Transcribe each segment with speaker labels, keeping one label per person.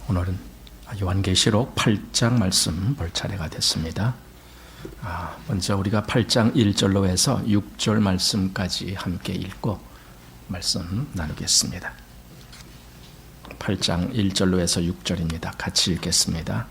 Speaker 1: 오늘은 요한계시록 8장 말씀 볼 차례가 됐습니다. 먼저 우리가 8장 1절로 해서 6절 말씀까지 함께 읽고 말씀 나누겠습니다. 8장 1절로 해서 6절입니다. 같이 읽겠습니다.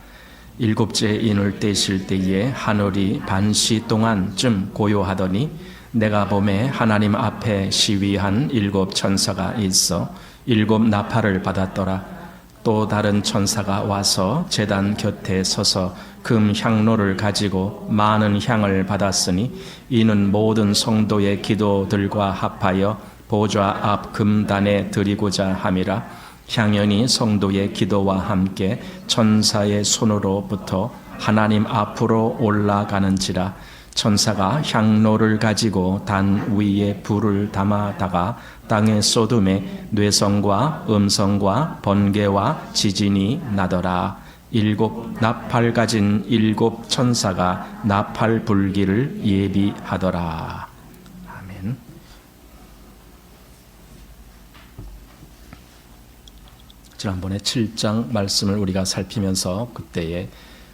Speaker 1: 일곱째 인을 떼실 때에 하늘이 반시 동안쯤 고요하더니 내가 보매 하나님 앞에 시위한 일곱 천사가 있어 일곱 나팔을 받았더라. 또 다른 천사가 와서 제단 곁에 서서 금 향로를 가지고 많은 향을 받았으니 이는 모든 성도의 기도들과 합하여 보좌 앞 금단에 드리고자 함이라. 향연이 성도의 기도와 함께 천사의 손으로부터 하나님 앞으로 올라가는지라. 천사가 향로를 가지고 단 위에 불을 담아다가 땅에 쏟음에 뇌성과 음성과 번개와 지진이 나더라. 일곱 나팔 가진 일곱 천사가 나팔 불기를 예비하더라. 아멘. 지난번에 7장 말씀을 우리가 살피면서 그때의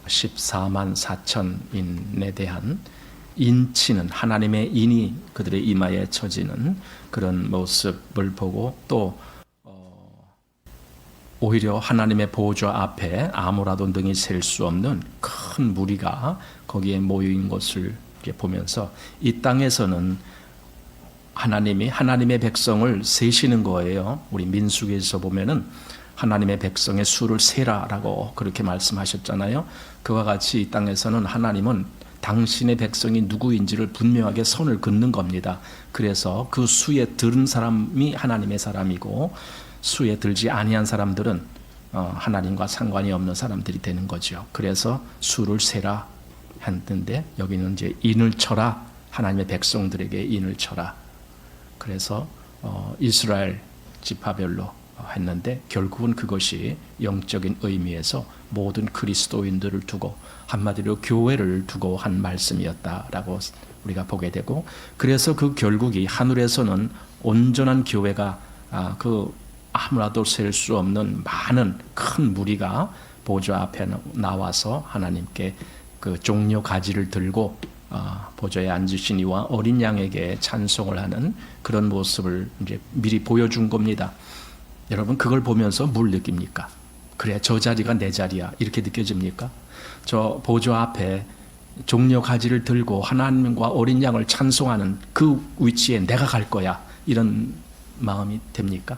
Speaker 1: 14만 4천인에 대한 인치는 하나님의 인이 그들의 이마에 쳐지는 그런 모습을 보고 또 오히려 하나님의 보좌 앞에 아무라도 능히 셀 수 없는 큰 무리가 거기에 모인 것을 보면서 이 땅에서는 하나님이 하나님의 백성을 세시는 거예요. 우리 민수기에서 보면은 하나님의 백성의 수를 세라라고 그렇게 말씀하셨잖아요. 그와 같이 이 땅에서는 하나님은 당신의 백성이 누구인지를 분명하게 선을 긋는 겁니다. 그래서 그 수에 들은 사람이 하나님의 사람이고 수에 들지 아니한 사람들은 하나님과 상관이 없는 사람들이 되는 거죠. 그래서 수를 세라 했는데 여기는 이제 인을 쳐라, 하나님의 백성들에게 인을 쳐라. 그래서 이스라엘 지파별로 했는데 결국은 그것이 영적인 의미에서 모든 그리스도인들을 두고 한마디로 교회를 두고 한 말씀이었다라고 우리가 보게 되고, 그래서 그 결국이 하늘에서는 온전한 교회가 그 아무라도 셀 수 없는 많은 큰 무리가 보좌 앞에 나와서 하나님께 그 종려 가지를 들고 보좌에 앉으신 이와 어린 양에게 찬송을 하는 그런 모습을 이제 미리 보여준 겁니다. 여러분 그걸 보면서 뭘 느낍니까? 그래, 저 자리가 내 자리야 이렇게 느껴집니까? 저 보좌 앞에 종려 가지를 들고 하나님과 어린 양을 찬송하는 그 위치에 내가 갈 거야 이런 마음이 됩니까?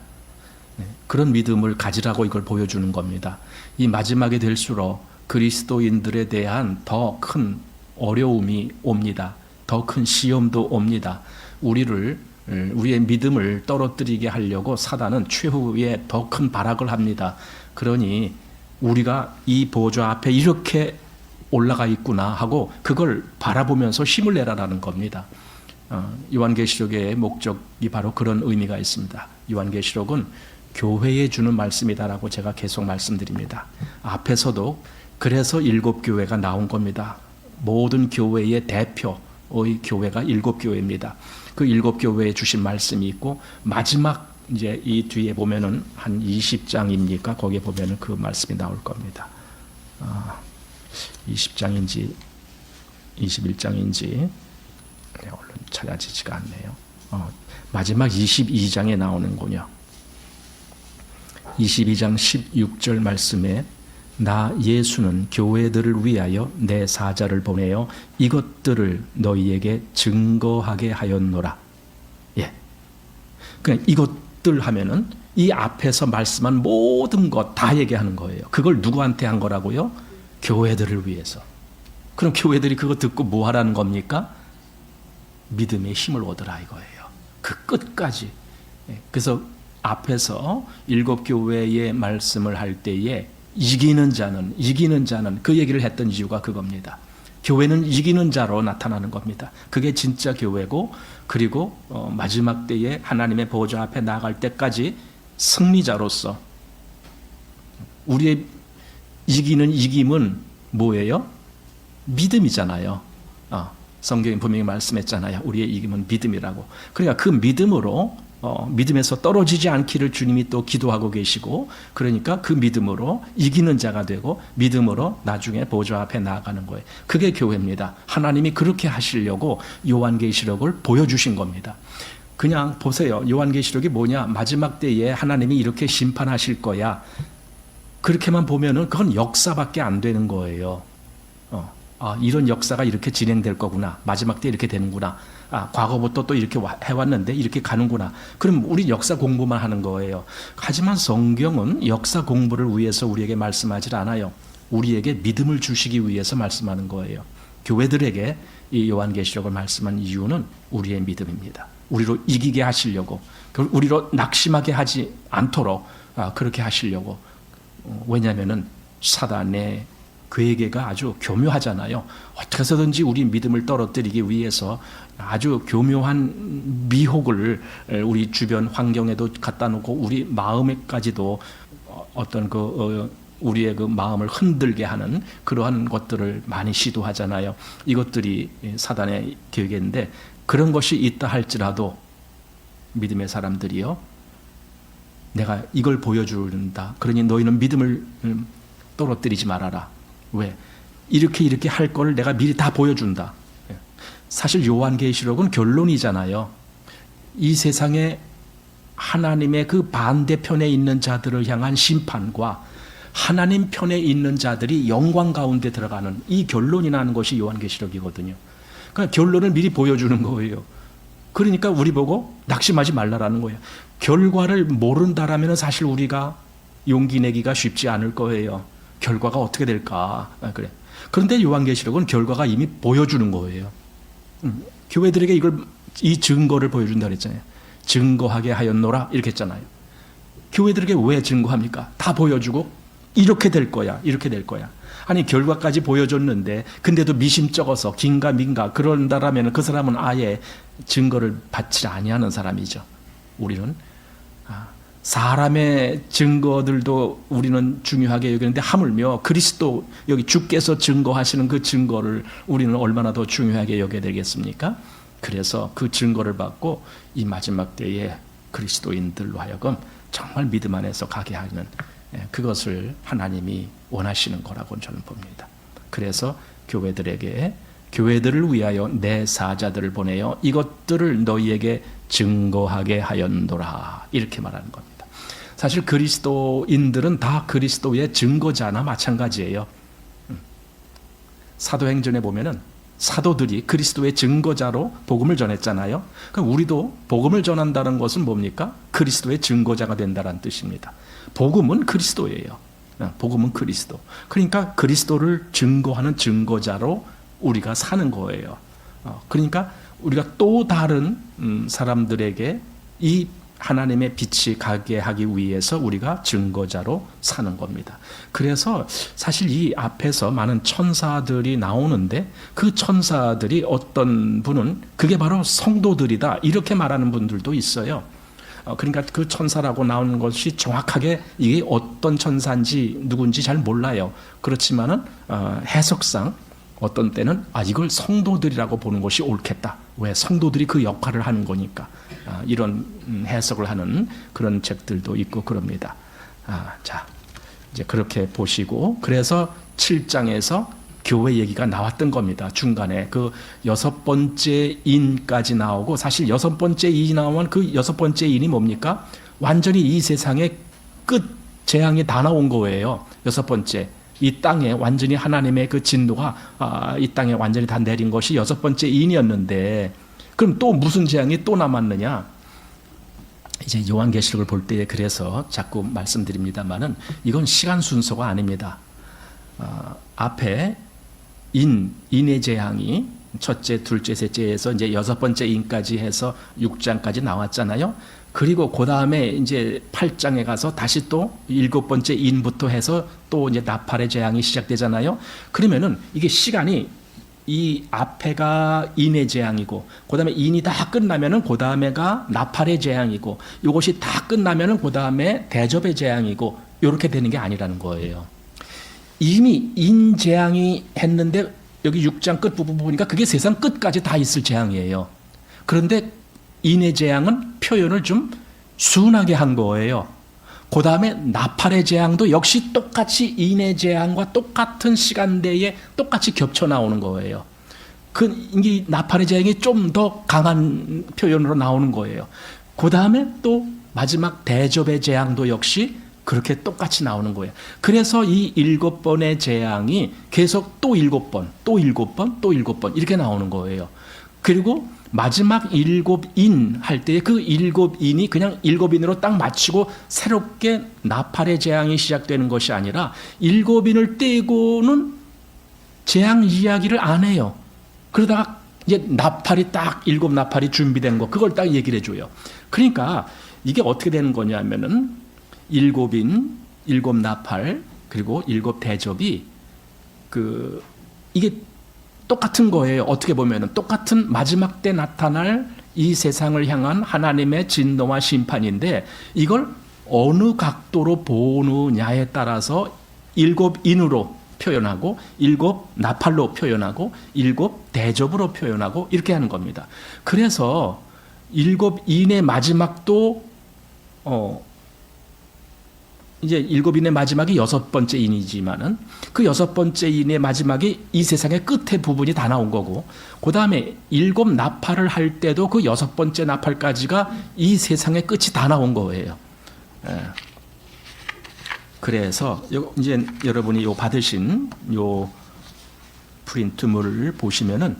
Speaker 1: 네, 그런 믿음을 가지라고 이걸 보여주는 겁니다. 이 마지막에 될수록 그리스도인들에 대한 더 큰 어려움이 옵니다. 더 큰 시험도 옵니다. 우리의 믿음을 떨어뜨리게 하려고 사단은 최후에 더 큰 발악을 합니다. 그러니 우리가 이 보좌 앞에 이렇게 올라가 있구나 하고 그걸 바라보면서 힘을 내라라는 겁니다. 요한계시록의 목적이 바로 그런 의미가 있습니다. 요한계시록은 교회에 주는 말씀이다라고 제가 계속 말씀드립니다. 앞에서도 그래서 일곱 교회가 나온 겁니다. 모든 교회의 대표의 교회가 일곱 교회입니다. 그 일곱 교회에 주신 말씀이 있고 마지막 이제 이 뒤에 보면은 한 20장입니까? 거기에 보면은 그 말씀이 나올 겁니다. 20장인지 21장인지 얼른 찾아지지가 않네요. 마지막 22장에 나오는군요. 22장 16절 말씀에 나 예수는 교회들을 위하여 내 사자를 보내어 이것들을 너희에게 증거하게 하였노라. 예. 그냥 이것들 하면은 이 앞에서 말씀한 모든 것 다 얘기하는 거예요. 그걸 누구한테 한 거라고요? 교회들을 위해서. 그럼 교회들이 그거 듣고 뭐 하라는 겁니까? 믿음의 힘을 얻으라 이거예요. 그 끝까지. 예. 그래서 앞에서 일곱 교회의 말씀을 할 때에 이기는 자는 그 얘기를 했던 이유가 그겁니다. 교회는 이기는 자로 나타나는 겁니다. 그게 진짜 교회고, 그리고 마지막 때에 하나님의 보좌 앞에 나갈 때까지 승리자로서 우리의 이김은 뭐예요? 믿음이잖아요. 성경이 분명히 말씀했잖아요. 우리의 이김은 믿음이라고. 그러니까 그 믿음으로 믿음에서 떨어지지 않기를 주님이 또 기도하고 계시고, 그러니까 그 믿음으로 이기는 자가 되고 믿음으로 나중에 보좌 앞에 나아가는 거예요. 그게 교회입니다. 하나님이 그렇게 하시려고 요한계시록을 보여주신 겁니다. 그냥 보세요. 요한계시록이 뭐냐? 마지막 때에 하나님이 이렇게 심판하실 거야. 그렇게만 보면은 그건 역사밖에 안 되는 거예요. 이런 역사가 이렇게 진행될 거구나. 마지막 때 이렇게 되는구나. 과거부터 또 이렇게 해왔는데 이렇게 가는구나. 그럼 우리 역사 공부만 하는 거예요. 하지만 성경은 역사 공부를 위해서 우리에게 말씀하지 않아요. 우리에게 믿음을 주시기 위해서 말씀하는 거예요. 교회들에게 이 요한계시록을 말씀한 이유는 우리의 믿음입니다. 우리로 이기게 하시려고, 우리로 낙심하게 하지 않도록 그렇게 하시려고. 왜냐하면은 사단의 괴계가 아주 교묘하잖아요. 어떻게 해서든지 우리 믿음을 떨어뜨리기 위해서 아주 교묘한 미혹을 우리 주변 환경에도 갖다 놓고 우리 마음에까지도 어떤 우리의 그 마음을 흔들게 하는 그러한 것들을 많이 시도하잖아요. 이것들이 사단의 계획인데, 그런 것이 있다 할지라도 믿음의 사람들이요, 내가 이걸 보여준다. 그러니 너희는 믿음을 떨어뜨리지 말아라. 왜? 이렇게 할 걸 내가 미리 다 보여준다. 사실 요한계시록은 결론이잖아요. 이 세상에 하나님의 그 반대편에 있는 자들을 향한 심판과 하나님 편에 있는 자들이 영광 가운데 들어가는 이 결론이 나는 것이 요한계시록이거든요. 그러니까 결론을 미리 보여주는 거예요. 그러니까 우리 보고 낙심하지 말라라는 거예요. 결과를 모른다라면 사실 우리가 용기 내기가 쉽지 않을 거예요. 결과가 어떻게 될까? 그래. 그런데 요한계시록은 결과가 이미 보여주는 거예요. 교회들에게 이 증거를 보여준다 그랬잖아요. 증거하게 하였노라 이렇게 했잖아요. 교회들에게 왜 증거합니까? 다 보여주고 이렇게 될 거야, 이렇게 될 거야. 아니 결과까지 보여줬는데 근데도 미심쩍어서 긴가민가 그런다라면 그 사람은 아예 증거를 받지 아니하는 사람이죠. 우리는 사람의 증거들도 우리는 중요하게 여기는데 하물며 그리스도, 여기 주께서 증거하시는 그 증거를 우리는 얼마나 더 중요하게 여겨야 되겠습니까? 그래서 그 증거를 받고 이 마지막 때에 그리스도인들로 하여금 정말 믿음 안에서 가게 하는, 그것을 하나님이 원하시는 거라고 저는 봅니다. 그래서 교회들을 위하여 내 사자들을 보내어 이것들을 너희에게 증거하게 하였노라 이렇게 말하는 겁니다. 사실 그리스도인들은 다 그리스도의 증거자나 마찬가지예요. 사도행전에 보면은 사도들이 그리스도의 증거자로 복음을 전했잖아요. 그러니까 우리도 복음을 전한다는 것은 뭡니까? 그리스도의 증거자가 된다는 뜻입니다. 복음은 그리스도예요. 복음은 그리스도. 그러니까 그리스도를 증거하는 증거자로 우리가 사는 거예요. 그러니까 우리가 또 다른 사람들에게 이 하나님의 빛이 가게 하기 위해서 우리가 증거자로 사는 겁니다. 그래서 사실 이 앞에서 많은 천사들이 나오는데 그 천사들이 어떤 분은 그게 바로 성도들이다 이렇게 말하는 분들도 있어요. 그러니까 그 천사라고 나오는 것이 정확하게 이게 어떤 천사인지 누군지 잘 몰라요. 그렇지만은 해석상 어떤 때는 이걸 성도들이라고 보는 것이 옳겠다. 왜? 성도들이 그 역할을 하는 거니까. 이런 해석을 하는 그런 책들도 있고 그럽니다. 자, 이제 그렇게 보시고, 그래서 7장에서 교회 얘기가 나왔던 겁니다. 중간에 그 6번째 인까지 나오고, 사실 6번째 인이 나오면 그 6번째 인이 뭡니까? 완전히 이 세상의 끝 재앙이 다 나온 거예요. 6번째. 이 땅에 완전히 하나님의 그 진노가 이 땅에 완전히 다 내린 것이 6번째 인이었는데, 그럼 또 무슨 재앙이 또 남았느냐? 이제 요한계시록을 볼 때에 그래서 자꾸 말씀드립니다만은 이건 시간 순서가 아닙니다. 앞에 인의 재앙이 첫째, 둘째, 셋째에서 이제 6번째 인까지 해서 6장까지 나왔잖아요. 그리고 그 다음에 이제 8장에 가서 다시 또 7번째 인부터 해서 또 이제 나팔의 재앙이 시작되잖아요. 그러면은 이게 시간이 이 앞에가 인의 재앙이고, 그 다음에 인이 다 끝나면은 그 다음에가 나팔의 재앙이고, 이것이 다 끝나면은 그 다음에 대접의 재앙이고, 이렇게 되는 게 아니라는 거예요. 이미 인 재앙이 했는데 여기 6장 끝부분 보니까 그게 세상 끝까지 다 있을 재앙이에요. 그런데 인의 재앙은 표현을 좀 순하게 한 거예요. 그 다음에 나팔의 재앙도 역시 똑같이 인의 재앙과 똑같은 시간대에 똑같이 겹쳐 나오는 거예요. 이 나팔의 재앙이 좀 더 강한 표현으로 나오는 거예요. 그 다음에 또 마지막 대접의 재앙도 역시 그렇게 똑같이 나오는 거예요. 그래서 이 7번의 재앙이 계속 또 7번, 또 7번, 또 7번 이렇게 나오는 거예요. 그리고 마지막 7인 할 때 그 7인이 그냥 7인으로 딱 마치고 새롭게 나팔의 재앙이 시작되는 것이 아니라 7인을 떼고는 재앙 이야기를 안 해요. 그러다가 이제 나팔이 딱 7나팔이 준비된 거 그걸 딱 얘기를 해줘요. 그러니까 이게 어떻게 되는 거냐면은 7인, 7나팔 그리고 7대접이 이게 똑같은 거예요. 어떻게 보면은 똑같은 마지막 때 나타날 이 세상을 향한 하나님의 진노와 심판인데 이걸 어느 각도로 보느냐에 따라서 7인으로 표현하고 7나팔로 표현하고 7대접으로 표현하고 이렇게 하는 겁니다. 그래서 7인의 마지막도 이제 7인의 마지막이 6번째 인이지만은 그 6번째 인의 마지막이 이 세상의 끝에 부분이 다 나온 거고 그 다음에 7나팔을 할 때도 그 6번째 나팔까지가 이 세상의 끝이 다 나온 거예요. 그래서 이제 여러분이 요 받으신 요 프린트물을 보시면은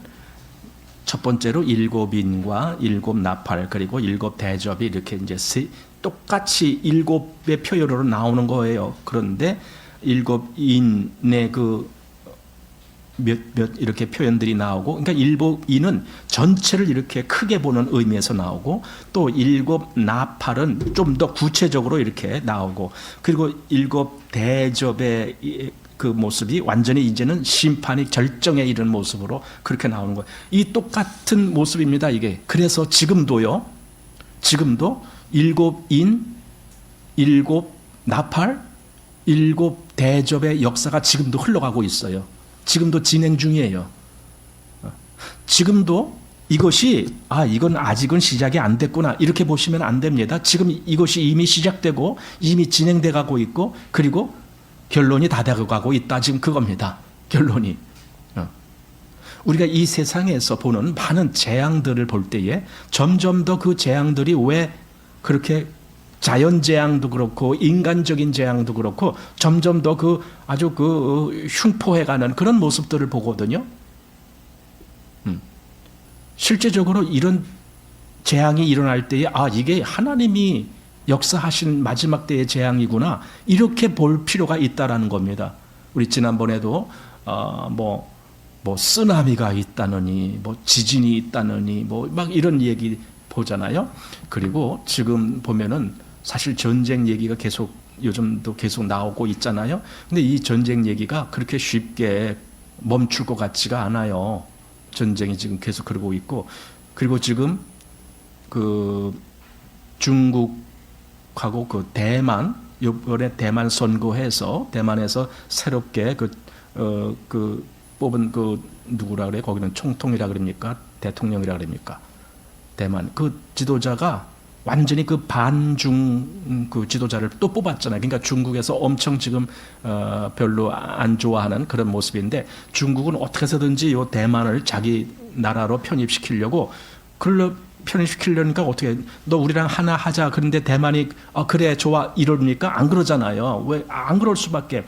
Speaker 1: 첫 번째로 7인과 7나팔 그리고 7대접이 이렇게 이제 똑같이 7의 표현으로 나오는 거예요. 그런데 7인의 몇 이렇게 표현들이 나오고, 그러니까 7인은 전체를 이렇게 크게 보는 의미에서 나오고, 또 7나팔은 좀 더 구체적으로 이렇게 나오고, 그리고 7대접의 그 모습이 완전히 이제는 심판이 결정에 이른 모습으로 그렇게 나오는 거예요. 이 똑같은 모습입니다, 이게. 그래서 지금도 7인, 7나팔, 7대접의 역사가 지금도 흘러가고 있어요. 지금도 진행 중이에요. 지금도 이것이 이건 아직은 시작이 안 됐구나 이렇게 보시면 안 됩니다. 지금 이것이 이미 시작되고 이미 진행돼 가고 있고 그리고 결론이 다 돼가고 있다. 지금 그겁니다. 결론이. 우리가 이 세상에서 보는 많은 재앙들을 볼 때에 점점 더 그 재앙들이 왜 그렇게 자연 재앙도 그렇고 인간적인 재앙도 그렇고 점점 더 아주 흉포해가는 그런 모습들을 보거든요. 실제적으로 이런 재앙이 일어날 때에 이게 하나님이 역사하신 마지막 때의 재앙이구나 이렇게 볼 필요가 있다라는 겁니다. 우리 지난번에도 쓰나미가 있다느니 지진이 있다느니 막 이런 얘기 보잖아요. 그리고 지금 보면은 사실 전쟁 얘기가 요즘도 계속 나오고 있잖아요. 근데 이 전쟁 얘기가 그렇게 쉽게 멈출 것 같지가 않아요. 전쟁이 지금 계속 그러고 있고, 그리고 지금 중국하고 대만, 이번에 대만 선거해서 대만에서 새롭게 뽑은 누구라 그래? 거기는 총통이라 그럽니까? 대통령이라 그럽니까? 대만 지도자가 완전히 반중 지도자를 또 뽑았잖아요. 그러니까 중국에서 엄청 지금 별로 안 좋아하는 그런 모습인데 중국은 어떻게 해서든지 요 대만을 자기 나라로 편입시키려고 편입시키려니까 어떻게 너 우리랑 하나 하자. 그런데 대만이 그래 좋아 이러니까 안 그러잖아요. 왜 안 그럴 수밖에.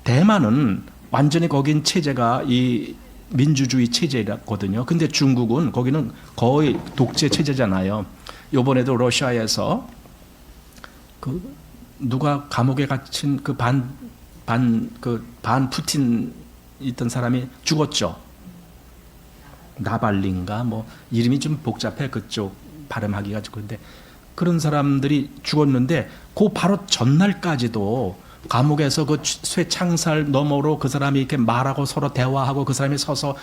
Speaker 1: 대만은 완전히 거긴 체제가 이 민주주의 체제거든요. 근데 중국은 거기는 거의 독재 체제잖아요. 요번에도 러시아에서 누가 감옥에 갇힌 반 푸틴 있던 사람이 죽었죠. 나발린가 이름이 좀 복잡해 그쪽 발음하기가. 그런데 그런 사람들이 죽었는데 바로 전날까지도 감옥에서 쇠창살 너머로 그 사람이 이렇게 말하고 서로 대화하고 그 사람이 서서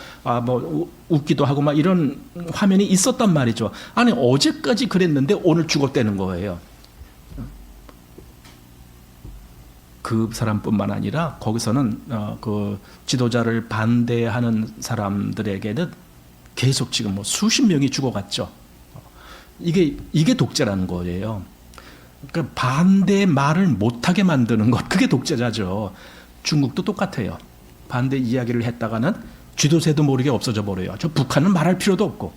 Speaker 1: 웃기도 하고 막 이런 화면이 있었단 말이죠. 아니 어제까지 그랬는데 오늘 죽었다는 거예요. 그 사람뿐만 아니라 거기서는 그 지도자를 반대하는 사람들에게는 계속 지금 수십 명이 죽어갔죠. 이게 독재라는 거예요. 그러니까 반대의 말을 못하게 만드는 것, 그게 독재자죠. 중국도 똑같아요. 반대 이야기를 했다가는 쥐도 새도 모르게 없어져 버려요. 저 북한은 말할 필요도 없고,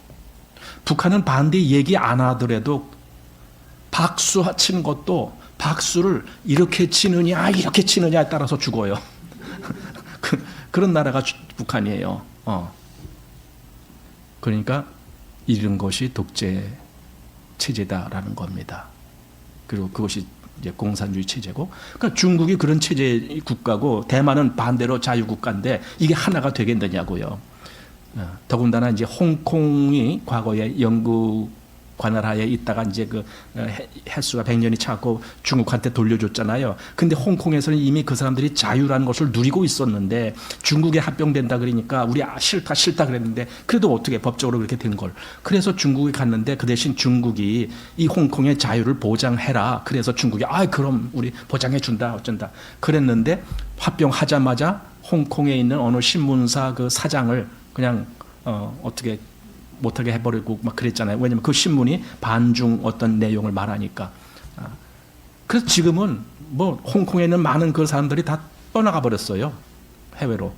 Speaker 1: 북한은 반대 얘기 안 하더라도 박수 치는 것도 박수를 이렇게 치느냐 이렇게 치느냐에 따라서 죽어요. 그런 나라가 북한이에요. 그러니까 이런 것이 독재 체제다라는 겁니다. 그리고 그것이 이제 공산주의 체제고, 그러니까 중국이 그런 체제 국가고 대만은 반대로 자유국가인데 이게 하나가 되겠느냐고요. 더군다나 이제 홍콩이 과거에 영국 관할하에 있다가 이제 그 횟수가 100년이 차고 중국한테 돌려줬잖아요. 근데 홍콩에서는 이미 그 사람들이 자유라는 것을 누리고 있었는데 중국에 합병된다 그러니까 우리 싫다 그랬는데 그래도 어떻게 법적으로 그렇게 된 걸. 그래서 중국에 갔는데 그 대신 중국이 이 홍콩의 자유를 보장해라. 그래서 중국이 그럼 우리 보장해 준다 어쩐다 그랬는데 합병하자마자 홍콩에 있는 어느 신문사 그 사장을 그냥 어떻게 못하게 해버리고 막 그랬잖아요. 왜냐하면 그 신문이 반중 어떤 내용을 말하니까. 그래서 지금은 뭐 홍콩에 있는 많은 그 사람들이 다 떠나가 버렸어요. 해외로.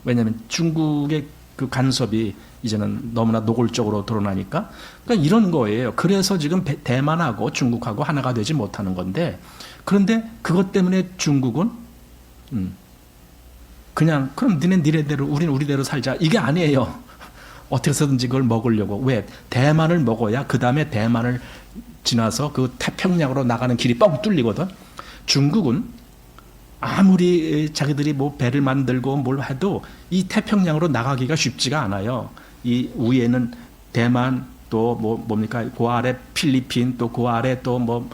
Speaker 1: 왜냐하면 중국의 그 간섭이 이제는 너무나 노골적으로 드러나니까. 그러니까 이런 거예요. 그래서 지금 대만하고 중국하고 하나가 되지 못하는 건데, 그런데 그것 때문에 중국은 그냥 그럼 니네대로 우리는 우리대로 살자 이게 아니에요. 어떻게 해서든지 그걸 먹으려고. 왜? 대만을 먹어야 그 다음에 대만을 지나서 그 태평양으로 나가는 길이 뻥 뚫리거든. 중국은 아무리 자기들이 뭐 배를 만들고 뭘 해도 이 태평양으로 나가기가 쉽지가 않아요. 이 위에는 대만, 또 뭡니까 그 아래 필리핀, 또 그 아래 또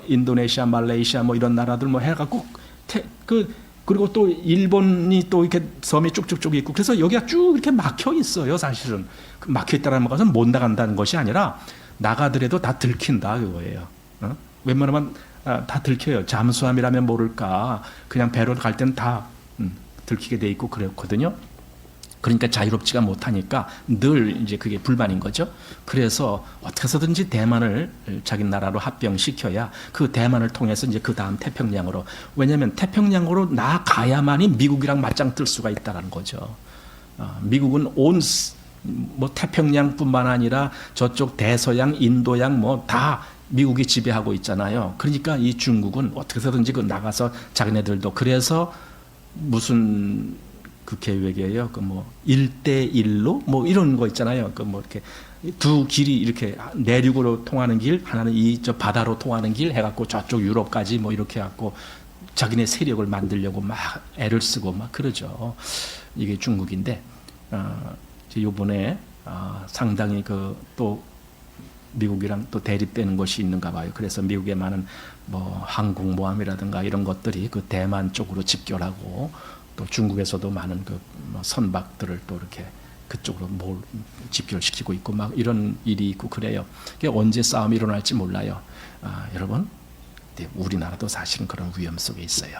Speaker 1: 인도네시아, 말레이시아 뭐 이런 나라들 뭐 해갖고 그리고 또 일본이 또 이렇게 섬이 쭉쭉쭉 있고, 그래서 여기가 쭉 이렇게 막혀 있어요. 사실은 막혀 있다는 것은 못 나간다는 것이 아니라 나가더라도 다 들킨다 그거예요. 웬만하면 다 들켜요. 잠수함이라면 모를까 그냥 배로 갈 때는 다 들키게 돼 있고 그랬거든요. 그러니까 자유롭지가 못하니까 늘 이제 그게 불만인 거죠. 그래서 어떻게 해서든지 대만을 자기 나라로 합병시켜야 그 대만을 통해서 이제 그 다음 태평양으로, 왜냐하면 태평양으로 나가야만이 미국이랑 맞짱 뜰 수가 있다는 거죠. 미국은 온 태평양뿐만 아니라 저쪽 대서양, 인도양 다 미국이 지배하고 있잖아요. 그러니까 이 중국은 어떻게 해서든지 그 나가서 자기네들도, 그래서 무슨 그 계획이에요. 그 1대1로 이런 거 있잖아요. 그 이렇게 두 길이 이렇게 내륙으로 통하는 길, 하나는 저 바다로 통하는 길 해갖고 저쪽 유럽까지 이렇게 해갖고 자기네 세력을 만들려고 막 애를 쓰고 막 그러죠. 이게 중국인데, 요번에 상당히 또 미국이랑 또 대립되는 것이 있는가 봐요. 그래서 미국의 많은 항공모함이라든가 이런 것들이 그 대만 쪽으로 집결하고, 또 중국에서도 많은 선박들을 또 이렇게 그쪽으로 집결시키고 있고 막 이런 일이 있고 그래요. 언제 싸움이 일어날지 몰라요. 여러분, 우리나라도 사실은 그런 위험 속에 있어요.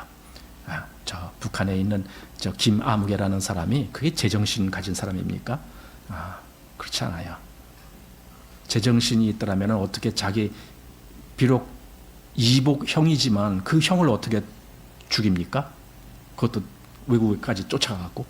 Speaker 1: 저 북한에 있는 저 김아무개라는 사람이 그게 제정신 가진 사람입니까? 그렇지 않아요. 제정신이 있더라면 어떻게 자기 비록 이복 형이지만 그 형을 어떻게 죽입니까? 그것도 외국까지 쫓아가고,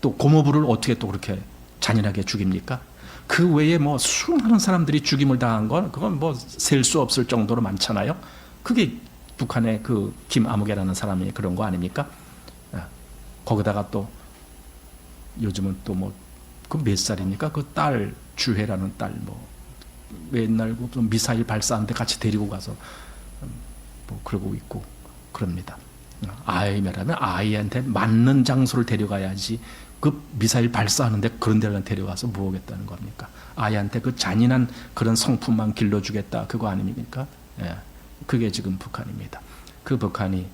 Speaker 1: 또 고모부를 어떻게 또 그렇게 잔인하게 죽입니까? 그 외에 수많은 사람들이 죽임을 당한 건 그건 셀 수 없을 정도로 많잖아요. 그게 북한의 그 김아무개라는 사람이 그런 거 아닙니까? 거기다가 또 요즘은 또 그 몇 살입니까? 그 딸 주혜라는 딸 맨날 미사일 발사하는데 같이 데리고 가서 그러고 있고 그럽니다. 아이라면 아이한테 맞는 장소를 데려가야지 그 미사일 발사하는데 그런 데를 데려가서 뭐 하겠다는 겁니까? 아이한테 그 잔인한 그런 성품만 길러주겠다 그거 아닙니까? 그게 지금 북한입니다. 그 북한이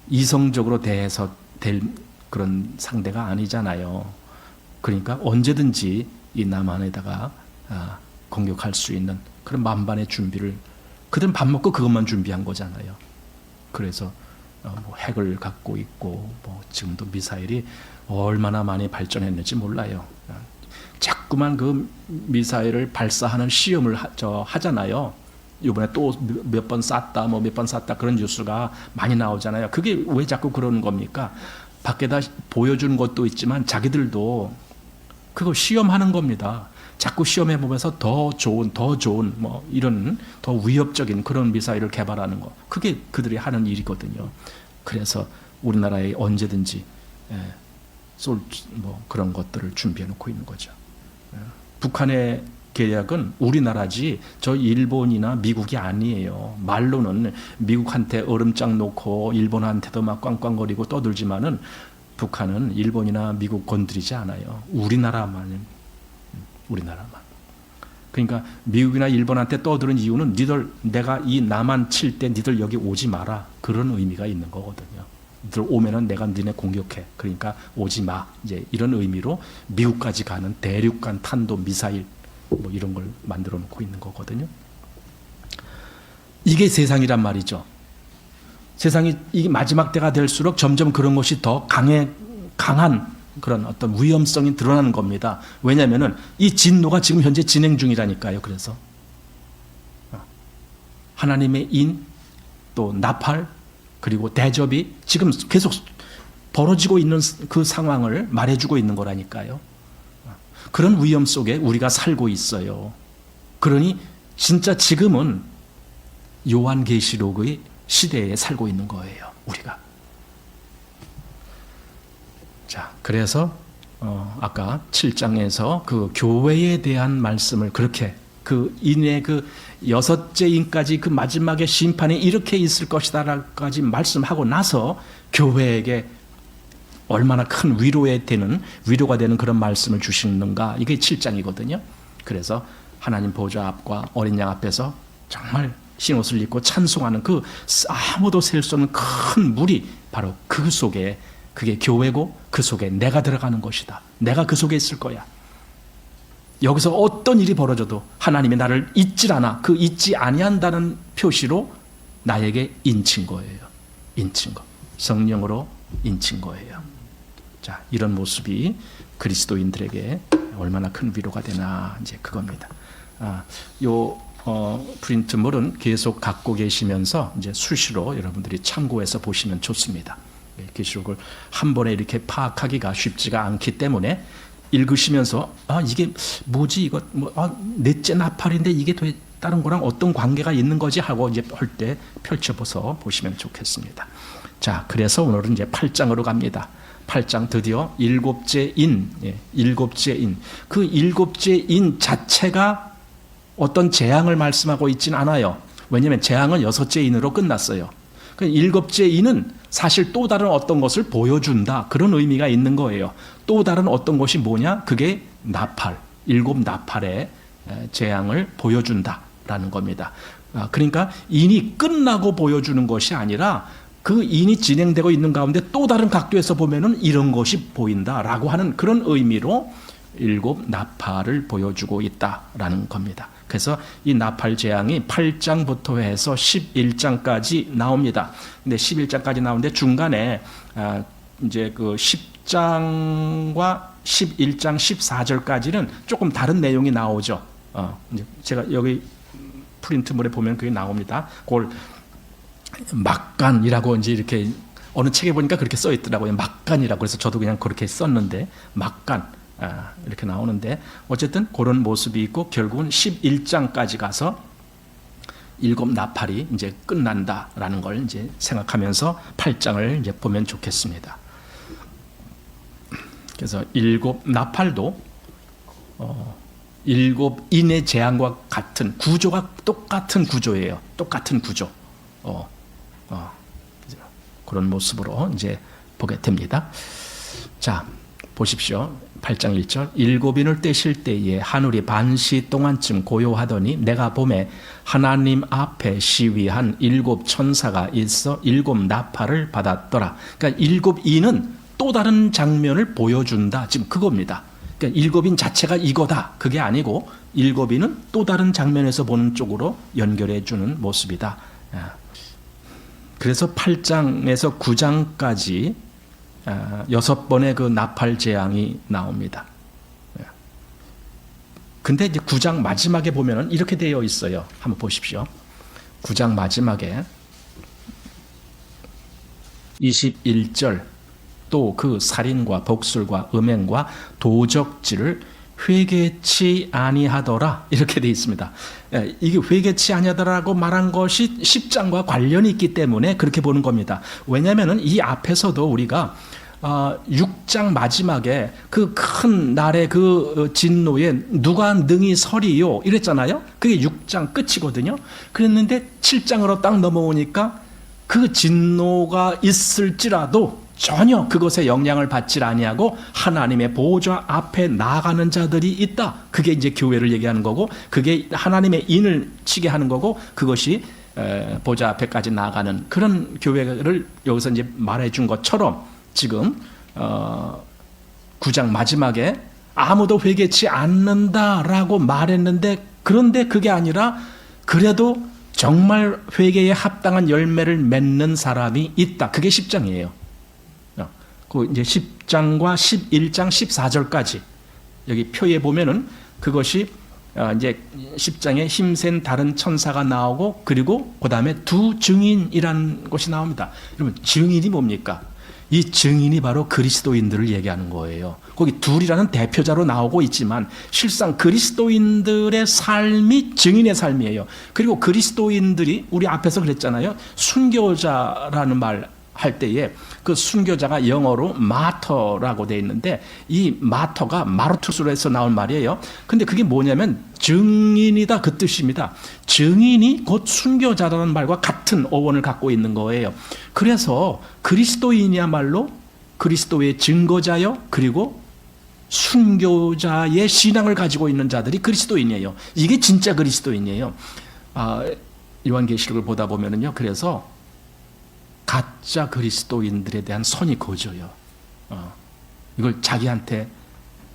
Speaker 1: 이성적으로 대해서 될 그런 상대가 아니잖아요. 그러니까 언제든지 이 남한에다가 공격할 수 있는 그런 만반의 준비를, 그들은 밥 먹고 그것만 준비한 거잖아요. 그래서 핵을 갖고 있고 지금도 미사일이 얼마나 많이 발전했는지 몰라요. 자꾸만 그 미사일을 발사하는 시험을 하잖아요. 이번에 또 몇 번 쐈다, 뭐 몇 번 쐈다 그런 뉴스가 많이 나오잖아요. 그게 왜 자꾸 그러는 겁니까? 밖에다 보여주는 것도 있지만 자기들도 그거 시험하는 겁니다. 자꾸 시험해 보면서 더 좋은 뭐 이런 더 위협적인 그런 미사일을 개발하는 거. 그게 그들이 하는 일이거든요. 그래서 우리나라에 언제든지 쏠 뭐 그런 것들을 준비해 놓고 있는 거죠. 북한의 계략은 우리나라지 저 일본이나 미국이 아니에요. 말로는 미국한테 얼음장 놓고 일본한테도 막 꽝꽝거리고 떠들지만은 북한은 일본이나 미국 건드리지 않아요. 우리나라만. 그러니까 미국이나 일본한테 떠드는 이유는 니들 내가 이 남한 칠 때 니들 여기 오지 마라. 그런 의미가 있는 거거든요. 니들 오면은 내가 니네 공격해. 그러니까 오지 마. 이제 이런 의미로 미국까지 가는 대륙간 탄도 미사일 뭐 이런 걸 만들어 놓고 있는 거거든요. 이게 세상이란 말이죠. 세상이 이 마지막 때가 될수록 점점 그런 것이 더 강한 그런 어떤 위험성이 드러나는 겁니다. 왜냐하면은 이 진노가 지금 현재 진행 중이라니까요. 그래서 하나님의 인, 또 나팔, 그리고 대접이 지금 계속 벌어지고 있는 그 상황을 말해주고 있는 거라니까요. 그런 위험 속에 우리가 살고 있어요. 그러니 진짜 지금은 요한계시록의 시대에 살고 있는 거예요. 우리가. 자, 그래서 아까 7장에서 그 교회에 대한 말씀을 그렇게 그 인의 그 여섯째 인까지 그 마지막에 심판이 이렇게 있을 것이다라까지 말씀하고 나서 교회에게 얼마나 큰 위로가 되는 그런 말씀을 주시는가, 이게 7장이거든요. 그래서 하나님 보좌 앞과 어린 양 앞에서 정말 흰옷을 입고 찬송하는 그 아무도 셀 수 없는 큰 물이 바로 그 속에, 그게 교회고 그 속에 내가 들어가는 것이다. 내가 그 속에 있을 거야. 여기서 어떤 일이 벌어져도 하나님이 나를 잊질 않아. 그 잊지 아니한다는 표시로 나에게 인친 거예요. 인친 거. 성령으로 인친 거예요. 자, 이런 모습이 그리스도인들에게 얼마나 큰 위로가 되나, 이제 그겁니다. 프린트물은 계속 갖고 계시면서 이제 수시로 여러분들이 참고해서 보시면 좋습니다. 계시록을 한 번에 이렇게 파악하기가 쉽지가 않기 때문에 읽으시면서 이게 뭐지, 이거 넷째 나팔인데 이게 다른 거랑 어떤 관계가 있는 거지 하고 이제 할 때 펼쳐서 보시면 좋겠습니다. 자, 그래서 오늘은 이제 8장으로 갑니다. 8장 드디어 일곱째 인, 일곱째 인. 그 일곱째 인 자체가 어떤 재앙을 말씀하고 있지는 않아요. 왜냐하면 재앙은 여섯째 인으로 끝났어요. 일곱째 인은 사실 또 다른 어떤 것을 보여준다, 그런 의미가 있는 거예요. 또 다른 어떤 것이 뭐냐? 그게 나팔, 일곱 나팔의 재앙을 보여준다라는 겁니다. 그러니까 인이 끝나고 보여주는 것이 아니라 그 인이 진행되고 있는 가운데 또 다른 각도에서 보면은 이런 것이 보인다라고 하는 그런 의미로 일곱 나팔을 보여주고 있다라는 겁니다. 그래서 이 나팔 재앙이 8장부터 해서 11장까지 나옵니다. 근데 11장까지 나오는데 중간에 이제 그 10장과 11장 14절까지는 조금 다른 내용이 나오죠. 이제 제가 여기 프린트물에 보면 그게 나옵니다. 그걸 막간이라고 이제 이렇게 어느 책에 보니까 그렇게 써 있더라고요. 막간이라고. 그래서 저도 그냥 그렇게 썼는데 막간 이렇게 나오는데 어쨌든 그런 모습이 있고 결국은 11장까지 가서 일곱 나팔이 이제 끝난다라는 걸 이제 생각하면서 8장을 이제 보면 좋겠습니다. 그래서 일곱 나팔도 일곱 인의 재앙과 같은 구조가 똑같은 구조예요. 똑같은 구조. 그런 모습으로 이제 보게 됩니다. 자, 보십시오. 8장 1절. 일곱인을 떼실 때에 하늘이 반시 동안쯤 고요하더니 내가 봄에 하나님 앞에 시위한 일곱 천사가 있어 일곱 나팔을 받았더라. 그러니까 일곱인은 또 다른 장면을 보여준다. 지금 그겁니다. 그러니까 일곱인 자체가 이거다. 그게 아니고 일곱인은 또 다른 장면에서 보는 쪽으로 연결해 주는 모습이다. 그래서 8장에서 9장까지 6번의 그 나팔 재앙이 나옵니다. 근데 이제 9장 마지막에 보면은 이렇게 되어 있어요. 한번 보십시오. 9장 마지막에 21절 또 그 살인과 복술과 음행과 도적질을 회개치 아니하더라 이렇게 되어 있습니다. 이게 회개치 아니하더라고 말한 것이 10장과 관련이 있기 때문에 그렇게 보는 겁니다. 왜냐하면 이 앞에서도 우리가 6장 마지막에 그 큰 날의 그 진노에 누가 능히 서리요 이랬잖아요. 그게 6장 끝이거든요. 그랬는데 7장으로 딱 넘어오니까 그 진노가 있을지라도 전혀 그것에 영향을 받지 아니하고 하나님의 보좌 앞에 나가는 자들이 있다. 그게 이제 교회를 얘기하는 거고, 그게 하나님의 인을 치게 하는 거고, 그것이 보좌 앞에까지 나가는 그런 교회를 여기서 이제 말해준 것처럼 지금 9장 마지막에 아무도 회개치 않는다라고 말했는데, 그런데 그게 아니라 그래도 정말 회개에 합당한 열매를 맺는 사람이 있다. 그게 10장이에요. 그 이제 10장과 11장 14절까지 여기 표에 보면은 그것이 이제 10장에 힘센 다른 천사가 나오고, 그리고 그 다음에 두 증인이라는 것이 나옵니다. 여러분, 증인이 뭡니까? 이 증인이 바로 그리스도인들을 얘기하는 거예요. 거기 둘이라는 대표자로 나오고 있지만 실상 그리스도인들의 삶이 증인의 삶이에요. 그리고 그리스도인들이 우리 앞에서 그랬잖아요. 순교자라는 말 할 때에 그 순교자가 영어로 마터라고 되어 있는데, 이 마터가 마르투스로에서 나온 말이에요. 근데 그게 뭐냐면 증인이다 그 뜻입니다. 증인이 곧 순교자라는 말과 같은 어원을 갖고 있는 거예요. 그래서 그리스도인이야말로 그리스도의 증거자요, 그리고 순교자의 신앙을 가지고 있는 자들이 그리스도인이에요. 이게 진짜 그리스도인이에요. 요한계시록을 보다 보면은요, 그래서 가짜 그리스도인들에 대한 선이 거져요. 이걸 자기한테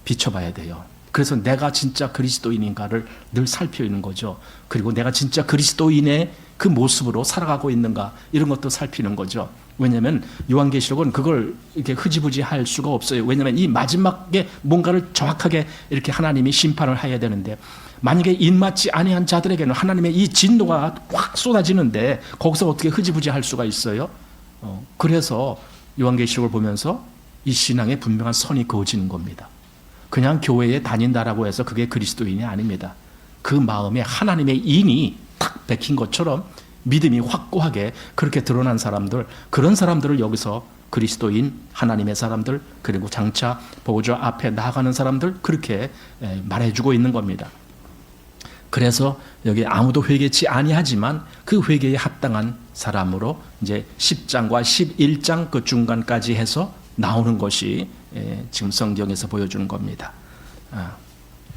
Speaker 1: 비춰봐야 돼요. 그래서 내가 진짜 그리스도인인가를 늘 살피는 거죠. 그리고 내가 진짜 그리스도인의 그 모습으로 살아가고 있는가, 이런 것도 살피는 거죠. 왜냐하면 요한계시록은 그걸 이렇게 흐지부지 할 수가 없어요. 왜냐하면 이 마지막에 뭔가를 정확하게 이렇게 하나님이 심판을 해야 되는데, 만약에 인맞지 아니한 자들에게는 하나님의 이 진노가 확 쏟아지는데 거기서 어떻게 흐지부지 할 수가 있어요? 그래서 요한계시록을 보면서 이 신앙에 분명한 선이 그어지는 겁니다. 그냥 교회에 다닌다라고 해서 그게 그리스도인이 아닙니다. 그 마음에 하나님의 인이 탁 박힌 것처럼 믿음이 확고하게 그렇게 드러난 사람들, 그런 사람들을 여기서 그리스도인, 하나님의 사람들, 그리고 장차 보좌 앞에 나가는 사람들, 그렇게 말해주고 있는 겁니다. 그래서 여기 아무도 회개치 아니하지만 그 회개에 합당한 사람으로 이제 10장과 11장 그 중간까지 해서 나오는 것이 지금 성경에서 보여주는 겁니다.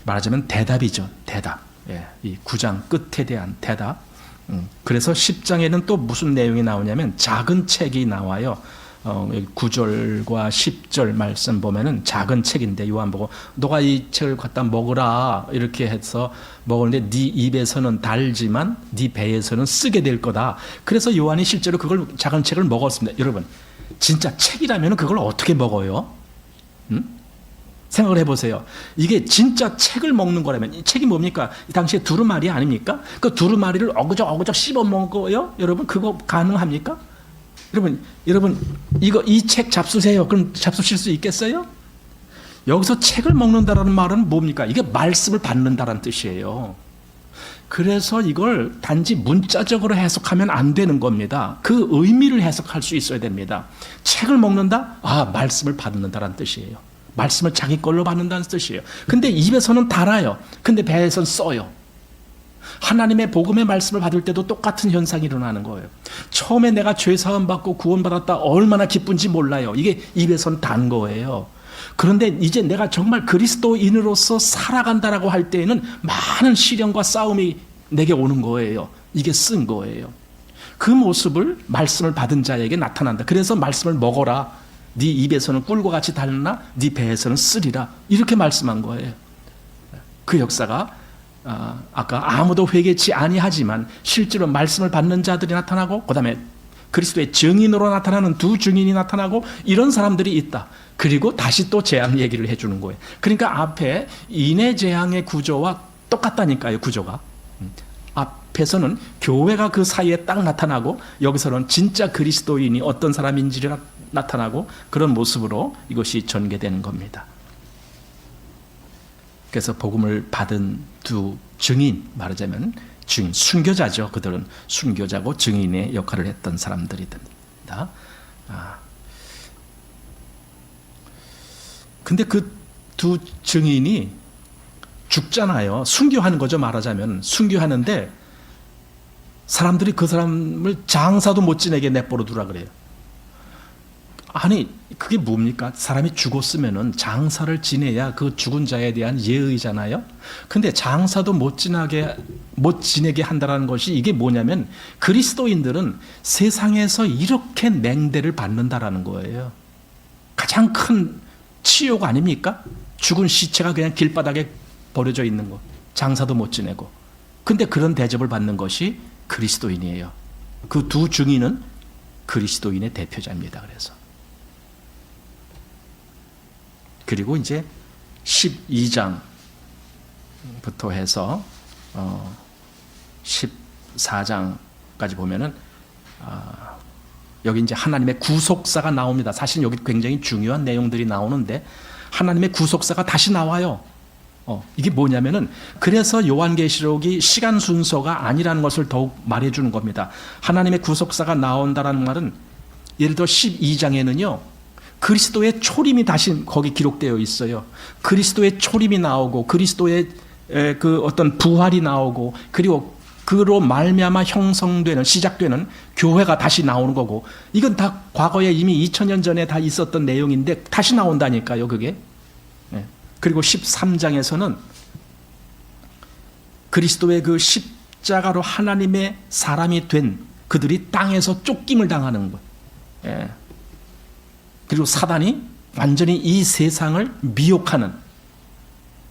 Speaker 1: 말하자면 대답이죠. 대답. 이 9장 끝에 대한 대답. 그래서 10장에는 또 무슨 내용이 나오냐면 작은 책이 나와요. 9절과 10절 말씀 보면은 작은 책인데, 요한복음 너가 이 책을 갖다 먹으라 이렇게 해서 먹었는데 네 입에서는 달지만 네 배에서는 쓰게 될 거다. 그래서 요한이 실제로 그걸 작은 책을 먹었습니다. 여러분, 진짜 책이라면 그걸 어떻게 먹어요? 생각을 해보세요. 이게 진짜 책을 먹는 거라면, 이 책이 뭡니까? 이 당시에 두루마리 아닙니까? 그 두루마리를 어그적 씹어 먹어요? 여러분, 그거 가능합니까? 여러분, 이 책 잡수세요. 그럼 잡수실 수 있겠어요? 여기서 책을 먹는다라는 말은 뭡니까? 이게 말씀을 받는다라는 뜻이에요. 그래서 이걸 단지 문자적으로 해석하면 안 되는 겁니다. 그 의미를 해석할 수 있어야 됩니다. 책을 먹는다? 말씀을 받는다라는 뜻이에요. 말씀을 자기 걸로 받는다는 뜻이에요. 근데 입에서는 달아요. 근데 배에서는 써요. 하나님의 복음의 말씀을 받을 때도 똑같은 현상이 일어나는 거예요. 처음에 내가 죄 사함 받고 구원받았다 얼마나 기쁜지 몰라요. 이게 입에선 단 거예요. 그런데 이제 내가 정말 그리스도인으로서 살아간다라고 할 때에는 많은 시련과 싸움이 내게 오는 거예요. 이게 쓴 거예요. 그 모습을 말씀을 받은 자에게 나타난다. 그래서 말씀을 먹어라. 네 입에서는 꿀과 같이 달나 네 배에서는 쓰리라. 이렇게 말씀한 거예요. 그 역사가 아까 아무도 회개치 아니하지만 실제로 말씀을 받는 자들이 나타나고, 그 다음에 그리스도의 증인으로 나타나는 두 증인이 나타나고 이런 사람들이 있다. 그리고 다시 또 재앙 얘기를 해주는 거예요. 그러니까 앞에 인해 재앙의 구조와 똑같다니까요. 구조가. 앞에서는 교회가 그 사이에 딱 나타나고 여기서는 진짜 그리스도인이 어떤 사람인지가 나타나고 그런 모습으로 이것이 전개되는 겁니다. 그래서 복음을 받은 두 증인, 말하자면 증인, 순교자죠. 그들은 순교자고 증인의 역할을 했던 사람들이다. 근데 그 두 증인이 죽잖아요. 순교하는 거죠. 말하자면 순교하는데 사람들이 그 사람을 장사도 못 지내게 내버려 두라 그래요. 아니 그게 뭡니까? 사람이 죽었으면은 장사를 지내야 그 죽은 자에 대한 예의잖아요. 근데 장사도 못 지내게 한다는 것이 이게 뭐냐면 그리스도인들은 세상에서 이렇게 냉대를 받는다라는 거예요. 가장 큰 치욕 아닙니까? 죽은 시체가 그냥 길바닥에 버려져 있는 거. 장사도 못 지내고. 근데 그런 대접을 받는 것이 그리스도인이에요. 그 두 증인은 그리스도인의 대표자입니다. 그리고 이제 12장부터 해서 14장까지 보면은 여기 이제 하나님의 구속사가 나옵니다. 사실 여기 굉장히 중요한 내용들이 나오는데 하나님의 구속사가 다시 나와요. 이게 뭐냐면은 그래서 요한계시록이 시간 순서가 아니라는 것을 더욱 말해주는 겁니다. 하나님의 구속사가 나온다라는 말은 예를 들어 12장에는요 그리스도의 초림이 다시 거기 기록되어 있어요. 그리스도의 초림이 나오고 그리스도의 그 어떤 부활이 나오고 그리고 그로 말미암아 형성되는 시작되는 교회가 다시 나오는 거고 이건 다 과거에 이미 2000년 전에 다 있었던 내용인데 다시 나온다니까요. 그게. 그리고 13장에서는 그리스도의 그 십자가로 하나님의 사람이 된 그들이 땅에서 쫓김을 당하는 것. 그리고 사단이 완전히 이 세상을 미혹하는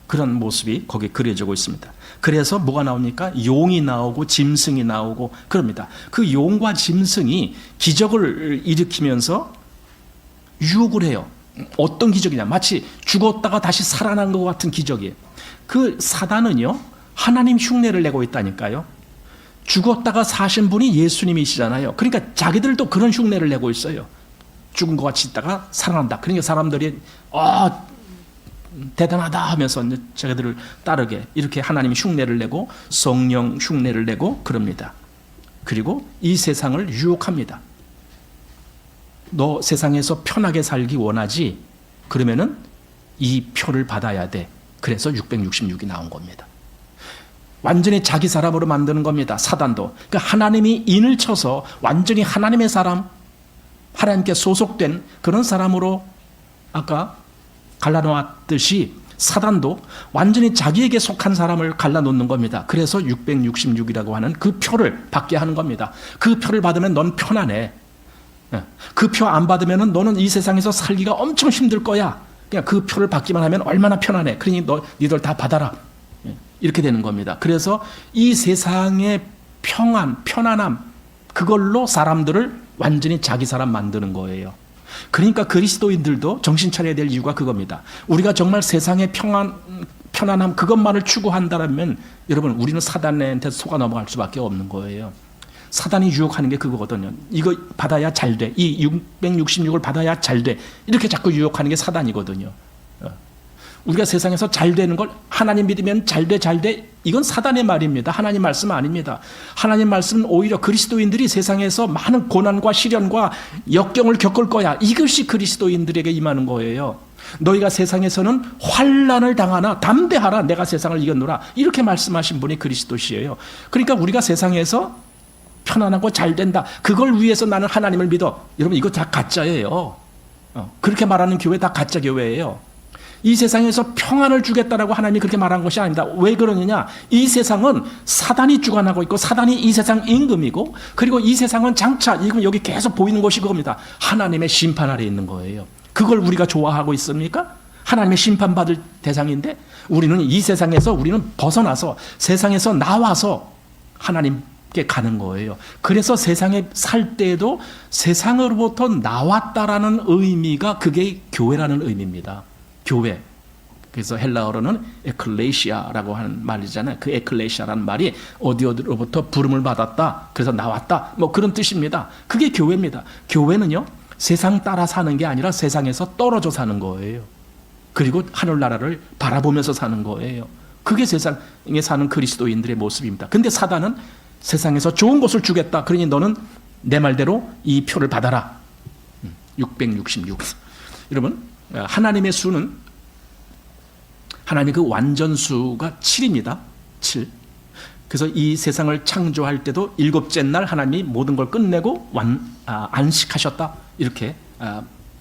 Speaker 1: 그런 모습이 거기에 그려지고 있습니다. 그래서 뭐가 나옵니까? 용이 나오고 짐승이 나오고 그럽니다. 그 용과 짐승이 기적을 일으키면서 유혹을 해요. 어떤 기적이냐? 마치 죽었다가 다시 살아난 것 같은 기적이에요. 그 사단은요, 하나님 흉내를 내고 있다니까요. 죽었다가 사신 분이 예수님이시잖아요. 그러니까 자기들도 그런 흉내를 내고 있어요. 죽은 것 같이 있다가 살아난다. 그러니까 사람들이 대단하다 하면서 자기들을 따르게 이렇게 하나님이 흉내를 내고 성령 흉내를 내고 그럽니다. 그리고 이 세상을 유혹합니다. 너 세상에서 편하게 살기 원하지? 그러면은 이 표를 받아야 돼. 그래서 666이 나온 겁니다. 완전히 자기 사람으로 만드는 겁니다. 사단도. 그러니까 하나님이 인을 쳐서 완전히 하나님의 사람, 하나님께 소속된 그런 사람으로 아까 갈라놓았듯이 사단도 완전히 자기에게 속한 사람을 갈라놓는 겁니다. 그래서 666이라고 하는 그 표를 받게 하는 겁니다. 그 표를 받으면 넌 편안해. 그 표 안 받으면 너는 이 세상에서 살기가 엄청 힘들 거야. 그냥 그 표를 받기만 하면 얼마나 편안해. 그러니 니들 다 받아라. 이렇게 되는 겁니다. 그래서 이 세상의 평안, 편안함 그걸로 사람들을 완전히 자기 사람 만드는 거예요. 그러니까 그리스도인들도 정신 차려야 될 이유가 그겁니다. 우리가 정말 세상의 편안함 그것만을 추구한다면 여러분 우리는 사단한테 속아 넘어갈 수밖에 없는 거예요. 사단이 유혹하는 게 그거거든요. 이거 받아야 잘 돼. 이 666을 받아야 잘 돼. 이렇게 자꾸 유혹하는 게 사단이거든요. 우리가 세상에서 잘 되는 걸 하나님 믿으면 잘 돼, 잘 돼. 이건 사단의 말입니다. 하나님 말씀 아닙니다. 하나님 말씀은 오히려 그리스도인들이 세상에서 많은 고난과 시련과 역경을 겪을 거야. 이것이 그리스도인들에게 임하는 거예요. 너희가 세상에서는 환난을 당하나 담대하라. 내가 세상을 이겼노라. 이렇게 말씀하신 분이 그리스도시에요. 그러니까 우리가 세상에서 편안하고 잘 된다. 그걸 위해서 나는 하나님을 믿어. 여러분 이거 다 가짜예요. 그렇게 말하는 교회 다 가짜 교회예요. 이 세상에서 평안을 주겠다라고 하나님이 그렇게 말한 것이 아닙니다. 왜 그러느냐? 이 세상은 사단이 주관하고 있고 사단이 이 세상 임금이고 그리고 이 세상은 장차 지금 여기 계속 보이는 것이 그겁니다. 하나님의 심판 아래 있는 거예요. 그걸 우리가 좋아하고 있습니까? 하나님의 심판받을 대상인데 우리는 이 세상에서 우리는 벗어나서 세상에서 나와서 하나님 게 가는 거예요. 그래서 세상에 살 때에도 세상으로부터 나왔다라는 의미가 그게 교회라는 의미입니다. 교회. 그래서 헬라어로는 에클레시아라고 하는 말이잖아요. 그 에클레시아라는 말이 어디로부터 부름을 받았다. 그래서 나왔다. 뭐 그런 뜻입니다. 그게 교회입니다. 교회는요, 세상 따라 사는 게 아니라 세상에서 떨어져 사는 거예요. 그리고 하늘나라를 바라보면서 사는 거예요. 그게 세상에 사는 그리스도인들의 모습입니다. 근데 사단은 세상에서 좋은 것을 주겠다. 그러니 너는 내 말대로 이 표를 받아라. 666. 여러분, 하나님의 수는, 하나님의 그 완전수가 7입니다. 7. 그래서 이 세상을 창조할 때도 일곱째 날 하나님이 모든 걸 끝내고 안식하셨다. 이렇게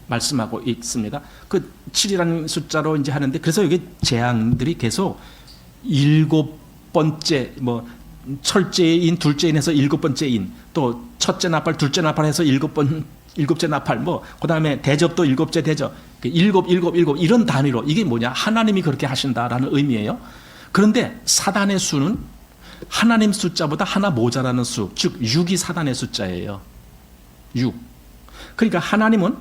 Speaker 1: 말씀하고 있습니다. 그 7이라는 숫자로 이제 하는데, 그래서 여기 재앙들이 계속 일곱 번째, 뭐, 철째 인, 둘째 인해서 일곱 번째 인, 또 첫째 나팔, 둘째 나팔 해서 일곱째 나팔, 뭐, 그 다음에 대접도 일곱째 대접, 일곱, 이런 단위로, 이게 뭐냐? 하나님이 그렇게 하신다라는 의미예요. 그런데 사단의 수는 하나님 숫자보다 하나 모자라는 수, 즉, 6이 사단의 숫자예요. 6. 그러니까 하나님은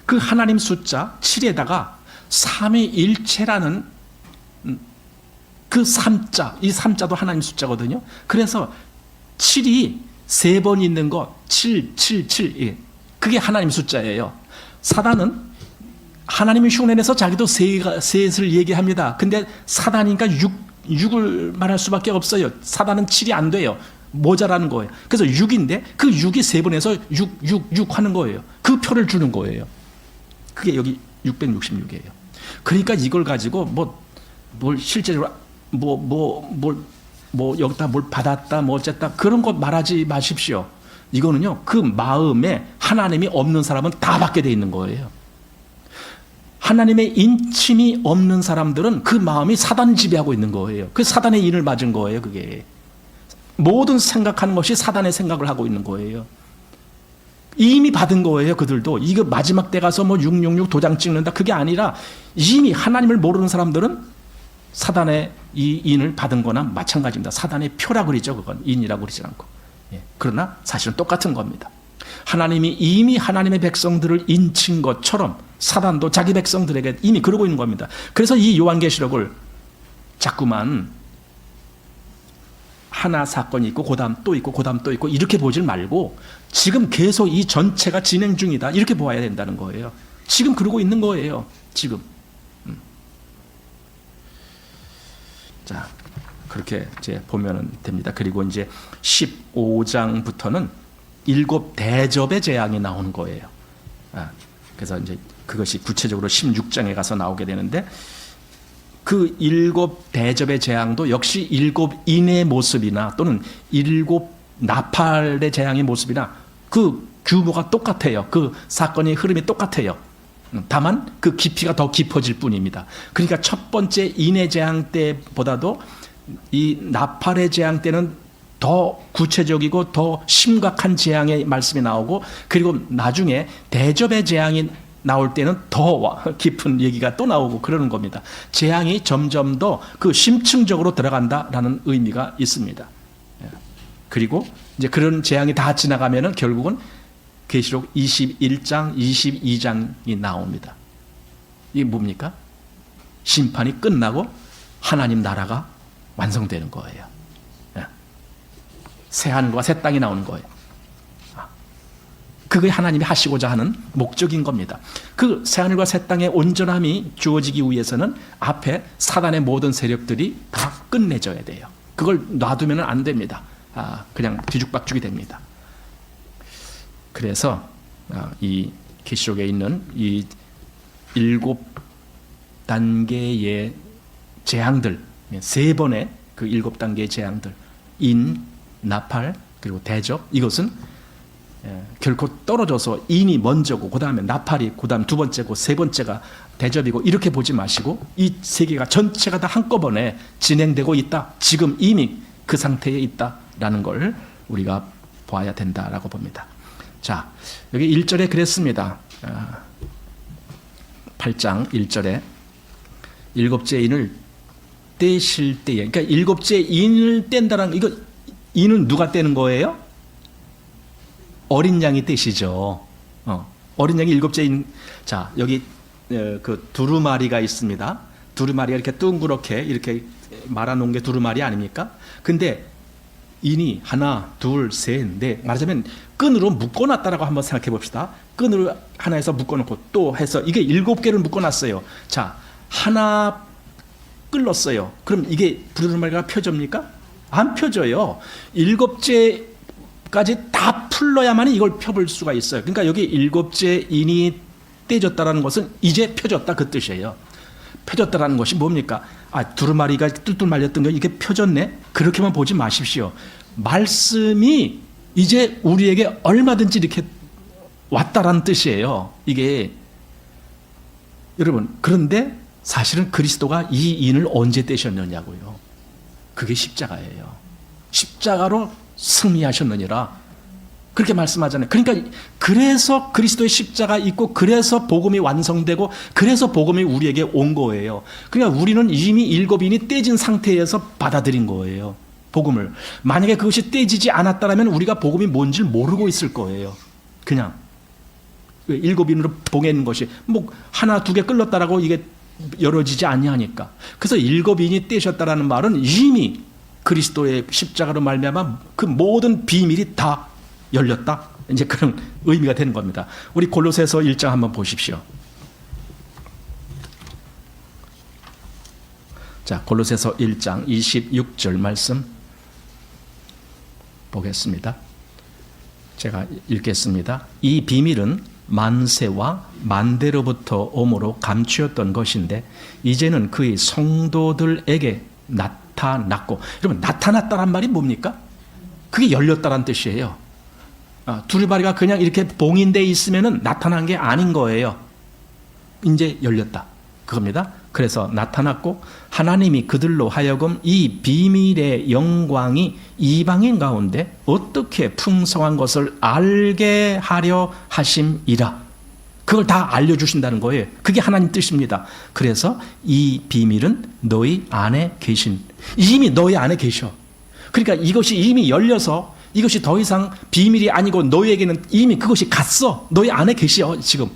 Speaker 1: 그 하나님 숫자 7에다가 삼위일체라는 그 3자, 이 3자도 하나님 숫자거든요. 그래서 7이 3번 있는 거, 7, 7, 7. 예. 그게 하나님 숫자예요. 사단은 하나님이 흉내내서 자기도 셋을 얘기합니다. 근데 사단이니까 6을 말할 수밖에 없어요. 사단은 7이 안 돼요. 모자라는 거예요. 그래서 6인데 그 6이 3번에서 6 하는 거예요. 그 표를 주는 거예요. 그게 여기 666이에요. 그러니까 이걸 가지고 뭘 실제적으로 여기다 뭘 받았다, 뭐 어쨌다, 그런 거 말하지 마십시오. 이거는요, 그 마음에 하나님이 없는 사람은 다 받게 돼 있는 거예요. 하나님의 인침이 없는 사람들은 그 마음이 사단 지배하고 있는 거예요. 그 사단의 인을 맞은 거예요, 그게. 모든 생각하는 것이 사단의 생각을 하고 있는 거예요. 이미 받은 거예요, 그들도. 이거 마지막 때 가서 666 도장 찍는다, 그게 아니라 이미 하나님을 모르는 사람들은 사단의 이 인을 받은 거나 마찬가지입니다. 사단의 표라 그러죠. 그건 인이라고 그러지 않고. 예. 그러나 사실은 똑같은 겁니다. 하나님이 이미 하나님의 백성들을 인친 것처럼 사단도 자기 백성들에게 이미 그러고 있는 겁니다. 그래서 이 요한계시록을 자꾸만 하나 사건이 있고 그다음 또 있고 그다음 또 있고 이렇게 보질 말고 지금 계속 이 전체가 진행 중이다, 이렇게 보아야 된다는 거예요. 지금 그러고 있는 거예요. 지금. 자, 그렇게 이제 보면 됩니다. 그리고 이제 15장부터는 7 대접의 재앙이 나오는 거예요. 그래서 이제 그것이 구체적으로 16장에 가서 나오게 되는데, 그 7 대접의 재앙도 역시 7인의 모습이나 또는 7 나팔의 재앙의 모습이나 그 규모가 똑같아요. 그 사건의 흐름이 똑같아요. 다만 그 깊이가 더 깊어질 뿐입니다. 그러니까 첫 번째 인의 재앙 때보다도 이 나팔의 재앙 때는 더 구체적이고 더 심각한 재앙의 말씀이 나오고, 그리고 나중에 대접의 재앙이 나올 때는 더 깊은 얘기가 또 나오고 그러는 겁니다. 재앙이 점점 더 그 심층적으로 들어간다라는 의미가 있습니다. 그리고 이제 그런 재앙이 다 지나가면은 결국은 계시록 21장, 22장이 나옵니다. 이게 뭡니까? 심판이 끝나고 하나님 나라가 완성되는 거예요. 새 하늘과 새 땅이 나오는 거예요. 그게 하나님이 하시고자 하는 목적인 겁니다. 그 새 하늘과 새 땅의 온전함이 주어지기 위해서는 앞에 사단의 모든 세력들이 다 끝내져야 돼요. 그걸 놔두면 안 됩니다. 그냥 뒤죽박죽이 됩니다. 그래서 이 계시록에 있는 이 7단계의 재앙들, 3번의 그 7단계의 재앙들, 인, 나팔, 그리고 대접, 이것은 결코 떨어져서 인이 먼저고 그 다음에 나팔이 그 다음 두 번째고 세 번째가 대접이고 이렇게 보지 마시고 이 세계가 전체가 다 한꺼번에 진행되고 있다, 지금 이미 그 상태에 있다라는 걸 우리가 봐야 된다라고 봅니다. 자, 여기 1절에 그랬습니다. 8장 1절에 일곱째 인을 떼실 때에, 그러니까 일곱째 인을 뗀다는, 이거 이는 누가 떼는 거예요? 어린 양이 떼시죠. 어린 양이 일곱째 인. 자, 여기 그 두루마리가 있습니다. 두루마리가 이렇게 둥그렇게 이렇게 말아놓은 게 두루마리 아닙니까? 근데 인이 하나, 둘, 셋, 넷, 말하자면 끈으로 묶어놨다라고 한번 생각해 봅시다. 끈으로 하나에서 묶어놓고 또 해서 이게 7개를 묶어놨어요. 자, 하나 끌렀어요. 그럼 이게 두루마리가 펴집니까? 안 펴져요. 7째까지 다 풀러야만 이걸 펴볼 수가 있어요. 그러니까 여기 7째 인이 떼졌다라는 것은 이제 펴졌다 그 뜻이에요. 펴졌다라는 것이 뭡니까? 두루마리가 뚫뚫 말렸던 게 이게 펴졌네? 그렇게만 보지 마십시오. 말씀이 이제 우리에게 얼마든지 이렇게 왔다라는 뜻이에요. 이게 여러분, 그런데 사실은 그리스도가 이 인을 언제 떼셨느냐고요. 그게 십자가예요. 십자가로 승리하셨느니라 그렇게 말씀하잖아요. 그러니까 그래서 그리스도의 십자가 있고 그래서 복음이 완성되고 그래서 복음이 우리에게 온 거예요. 그러니까 우리는 이미 7인이 떼진 상태에서 받아들인 거예요. 복음을. 만약에 그것이 떼지지 않았다면 우리가 복음이 뭔지 모르고 있을 거예요. 그냥 7인으로 봉해는 것이 뭐 하나 두 개 끌렸다라고 이게 열어지지 아니하니까. 그래서 7인이 떼셨다라는 말은 이미 그리스도의 십자가로 말미암아 그 모든 비밀이 다 열렸다. 이제 그런 의미가 되는 겁니다. 우리 골로새서 1장 한번 보십시오. 자, 골로새서 1장 26절 말씀 보겠습니다. 제가 읽겠습니다. 이 비밀은 만세와 만대로부터 오므로 감추었던 것인데 이제는 그의 성도들에게 나타났고, 여러분 나타났다란 말이 뭡니까? 그게 열렸다란 뜻이에요. 두루마리가 그냥 이렇게 봉인되어 있으면 나타난 게 아닌 거예요. 이제 열렸다 그겁니다. 그래서 나타났고 하나님이 그들로 하여금 이 비밀의 영광이 이방인 가운데 어떻게 풍성한 것을 알게 하려 하심이라. 그걸 다 알려주신다는 거예요. 그게 하나님 뜻입니다. 그래서 이 비밀은 너희 안에 계신, 이미 너희 안에 계셔. 그러니까 이것이 이미 열려서 이것이 더 이상 비밀이 아니고 너희에게는 이미 그것이 갔어. 너희 안에 계시오. 지금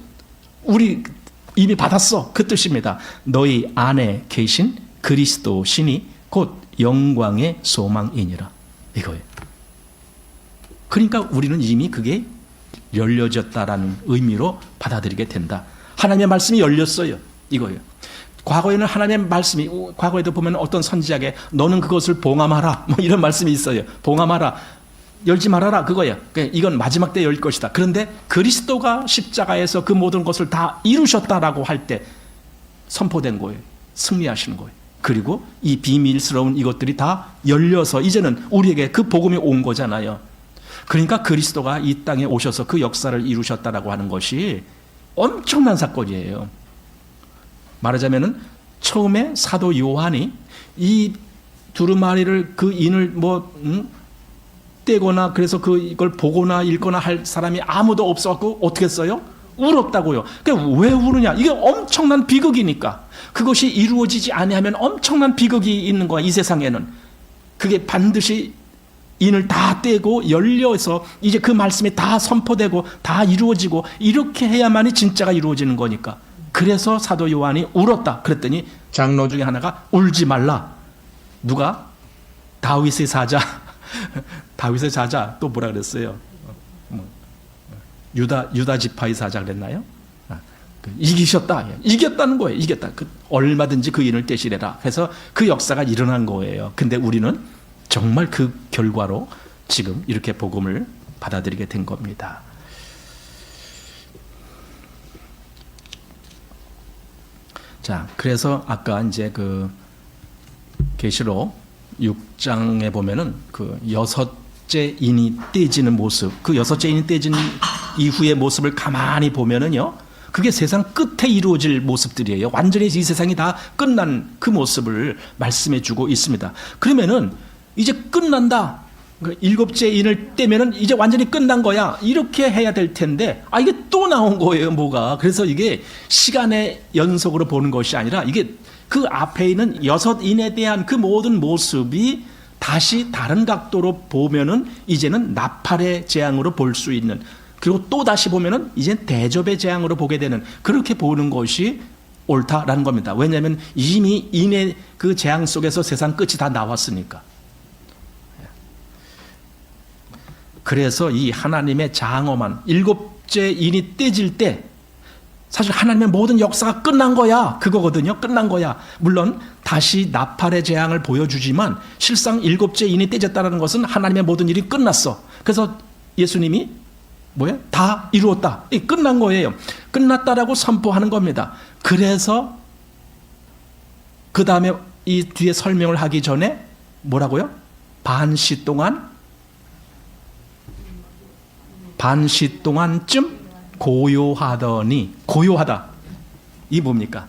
Speaker 1: 우리 이미 받았어. 그 뜻입니다. 너희 안에 계신 그리스도 신이 곧 영광의 소망이니라. 이거예요. 그러니까 우리는 이미 그게 열려졌다라는 의미로 받아들이게 된다. 하나님의 말씀이 열렸어요. 이거예요. 과거에는 하나님의 말씀이, 과거에도 보면 어떤 선지자에게 너는 그것을 봉함하라 뭐 이런 말씀이 있어요. 봉함하라, 열지 말아라 그거야. 이건 마지막 때 열 것이다. 그런데 그리스도가 십자가에서 그 모든 것을 다 이루셨다라고 할 때 선포된 거예요. 승리하시는 거예요. 그리고 이 비밀스러운 이것들이 다 열려서 이제는 우리에게 그 복음이 온 거잖아요. 그러니까 그리스도가 이 땅에 오셔서 그 역사를 이루셨다라고 하는 것이 엄청난 사건이에요. 말하자면은 처음에 사도 요한이 이 두루마리를 그 인을 떼거나 그래서 이걸 보거나 읽거나 할 사람이 아무도 없어갖고 어떻게 써요? 울었다고요. 그러니까 왜 우느냐? 이게 엄청난 비극이니까. 그것이 이루어지지 아니하면 엄청난 비극이 있는 거야. 이 세상에는. 그게 반드시 인을 다 떼고 열려서 이제 그 말씀이 다 선포되고 다 이루어지고 이렇게 해야만이 진짜가 이루어지는 거니까. 그래서 사도 요한이 울었다. 그랬더니 장로 중에 하나가 울지 말라. 누가? 다윗의 사자. 다윗의 사자 또 뭐라 그랬어요? 유다 지파의 사자 그랬나요? 이기셨다. 이겼다는 거예요. 이겼다. 얼마든지 그 인을 떼시래라. 그래서 그 역사가 일어난 거예요. 근데 우리는 정말 그 결과로 지금 이렇게 복음을 받아들이게 된 겁니다. 자, 그래서 아까 이제 그 계시록 6장에 보면은 그 6째 인이 떼지는 모습, 그 6째 인이 떼진 이후의 모습을 가만히 보면은요, 그게 세상 끝에 이루어질 모습들이에요. 완전히 이 세상이 다 끝난 그 모습을 말씀해 주고 있습니다. 그러면은 이제 끝난다. 7째 인을 떼면은 이제 완전히 끝난 거야. 이렇게 해야 될 텐데, 이게 또 나온 거예요, 뭐가. 그래서 이게 시간의 연속으로 보는 것이 아니라 이게 그 앞에 있는 6인에 대한 그 모든 모습이 다시 다른 각도로 보면은 이제는 나팔의 재앙으로 볼 수 있는, 그리고 또 다시 보면은 이젠 대접의 재앙으로 보게 되는, 그렇게 보는 것이 옳다라는 겁니다. 왜냐하면 이미 인의 그 재앙 속에서 세상 끝이 다 나왔으니까. 그래서 이 하나님의 장엄한 일곱째 인이 떼질 때 사실 하나님의 모든 역사가 끝난 거야, 그거거든요. 끝난 거야. 물론 다시 나팔의 재앙을 보여주지만 실상 일곱째 인이 떼졌다는 것은 하나님의 모든 일이 끝났어. 그래서 예수님이 뭐예요? 다 이루었다. 끝난 거예요. 끝났다라고 선포하는 겁니다. 그래서 그 다음에 이 뒤에 설명을 하기 전에 뭐라고요? 반시 동안쯤 고요하더니, 고요하다. 이 뭡니까?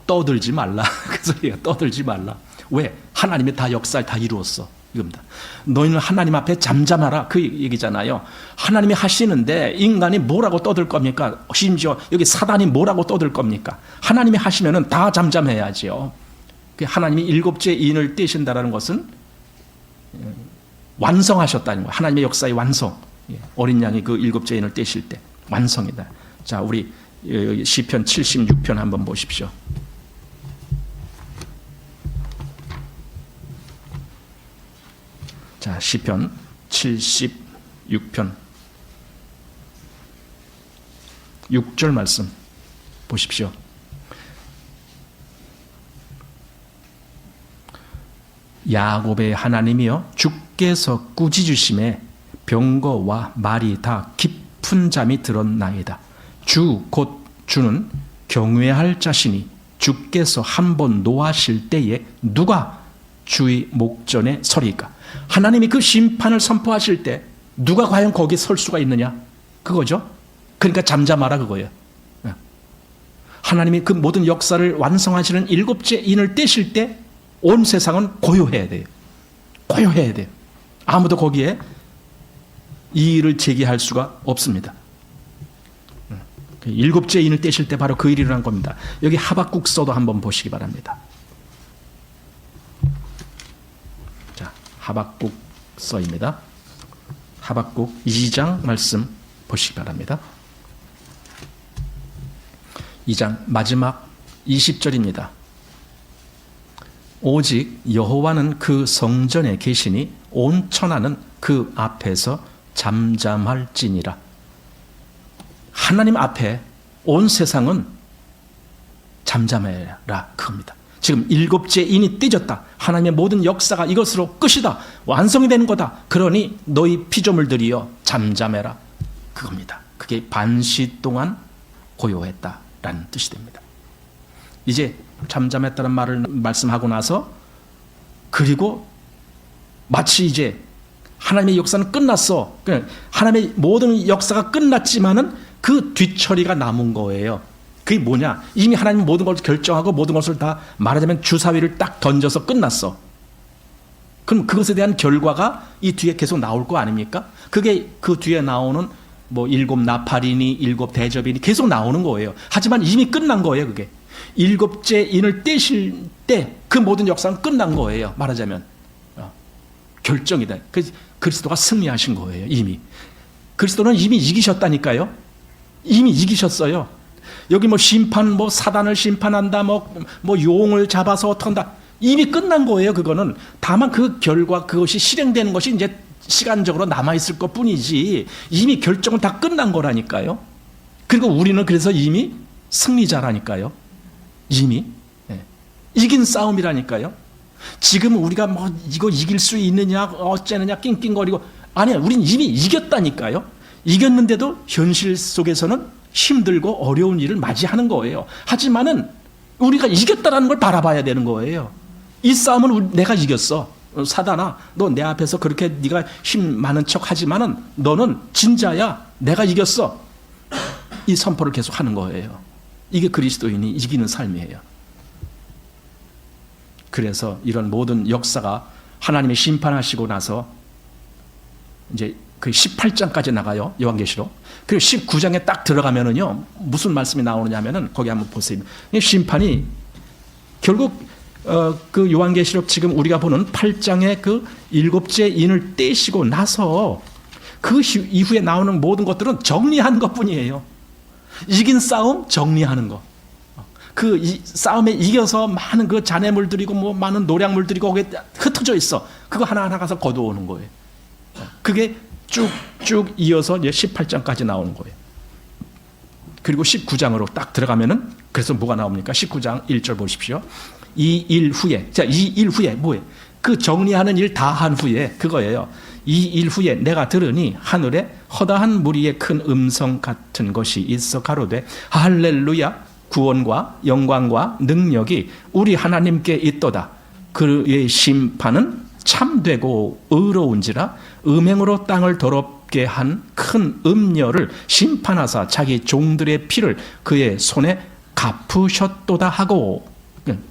Speaker 1: 떠들지 말라. 그 소리가 떠들지 말라. 왜? 하나님이 다 역사를 다 이루었어. 이겁니다. 너희는 하나님 앞에 잠잠하라. 그 얘기잖아요. 하나님이 하시는데 인간이 뭐라고 떠들 겁니까? 심지어 여기 사단이 뭐라고 떠들 겁니까? 하나님이 하시면은 다 잠잠해야지요. 하나님이 일곱째 인을 떼신다라는 것은 완성하셨다는 거예요. 하나님의 역사의 완성. 어린 양이 그 일곱째 인을 떼실 때 완성이다. 자, 우리 시편 76편 한번 보십시오. 자, 시편 76편 6절 말씀 보십시오. 야곱의 하나님이여, 주께서 꾸짖으심에 병거와 말이 다 깊은 잠이 들었나이다. 주 곧 주는 경외할 자시니 주께서 한번 노하실 때에 누가 주의 목전에 서리까? 하나님이 그 심판을 선포하실 때 누가 과연 거기에 설 수가 있느냐? 그거죠. 그러니까 잠잠하라 그거예요. 하나님이 그 모든 역사를 완성하시는 일곱째 인을 떼실 때 온 세상은 고요해야 돼요. 고요해야 돼요. 아무도 거기에 이의를 제기할 수가 없습니다. 일곱째 인을 떼실 때 바로 그 일이 일어난 겁니다. 여기 하박국서도 한번 보시기 바랍니다. 자, 하박국서입니다. 하박국 2장 말씀 보시기 바랍니다. 2장 마지막 20절입니다. 오직 여호와는 그 성전에 계시니 온 천하는 그 앞에서 잠잠할지니라. 하나님 앞에 온 세상은 잠잠해라 그겁니다. 지금 일곱째 인이 떼졌다. 하나님의 모든 역사가 이것으로 끝이다. 완성이 되는 거다. 그러니 너희 피조물들이여 잠잠해라 그겁니다. 그게 반시 동안 고요했다라는 뜻이 됩니다. 이제 잠잠했다는 말을 말씀하고 나서, 그리고 마치 이제 하나님의 역사는 끝났어. 하나님의 모든 역사가 끝났지만은 그 뒤처리가 남은 거예요. 그게 뭐냐? 이미 하나님 모든 것을 결정하고 모든 것을 다 말하자면 주사위를 딱 던져서 끝났어. 그럼 그것에 대한 결과가 이 뒤에 계속 나올 거 아닙니까? 그게 그 뒤에 나오는 뭐 일곱 나팔이니 일곱 대접이니 계속 나오는 거예요. 하지만 이미 끝난 거예요. 그게 일곱째 인을 떼실 때 그 모든 역사는 끝난 거예요. 말하자면 결정이다. 그리스도가 승리하신 거예요. 이미 그리스도는 이미 이기셨다니까요. 이미 이기셨어요. 여기 뭐 심판, 뭐 사단을 심판한다, 뭐 용을 잡아서 어떡한다, 이미 끝난 거예요. 그거는 다만 그 결과, 그것이 실행되는 것이 이제 시간적으로 남아 있을 것 뿐이지 이미 결정은 다 끝난 거라니까요. 그리고 우리는 그래서 이미 승리자라니까요. 이미 이긴 싸움이라니까요. 지금 우리가 뭐 이거 이길 수 있느냐 어째느냐 낑낑거리고, 아니야, 우린 이미 이겼다니까요. 이겼는데도 현실 속에서는 힘들고 어려운 일을 맞이하는 거예요. 하지만은 우리가 이겼다라는 걸 바라봐야 되는 거예요. 이 싸움은 내가 이겼어. 사단아, 너 내 앞에서 그렇게 네가 힘 많은 척 하지만은 너는 진짜야. 내가 이겼어. 이 선포를 계속 하는 거예요. 이게 그리스도인이 이기는 삶이에요. 그래서 이런 모든 역사가 하나님이 심판하시고 나서 이제 그 18장까지 나가요. 요한계시록. 그리고 19장에 딱 들어가면은요, 무슨 말씀이 나오느냐면은 거기 한번 보세요. 심판이 결국 그 요한계시록 지금 우리가 보는 8장의 그 7째 인을 떼시고 나서 그 이후에 나오는 모든 것들은 정리하는 것뿐이에요. 이긴 싸움 정리하는 거. 그 싸움에 이겨서 많은 그 잔해물 들이고 뭐 많은 노량물 들이고 거기에 흩어져 있어. 그거 하나하나 가서 거두어오는 거예요. 그게 쭉쭉 이어서 이제 18장까지 나오는 거예요. 그리고 19장으로 딱 들어가면은 그래서 뭐가 나옵니까? 19장 1절 보십시오. 이 일 후에, 자, 이 일 후에 뭐예요? 그 정리하는 일 다 한 후에 그거예요. 이 일 후에 내가 들으니 하늘에 허다한 무리의 큰 음성 같은 것이 있어 가로되 할렐루야, 구원과 영광과 능력이 우리 하나님께 있도다. 그의 심판은 참되고 의로운지라 음행으로 땅을 더럽게 한 큰 음녀를 심판하사 자기 종들의 피를 그의 손에 갚으셨도다 하고,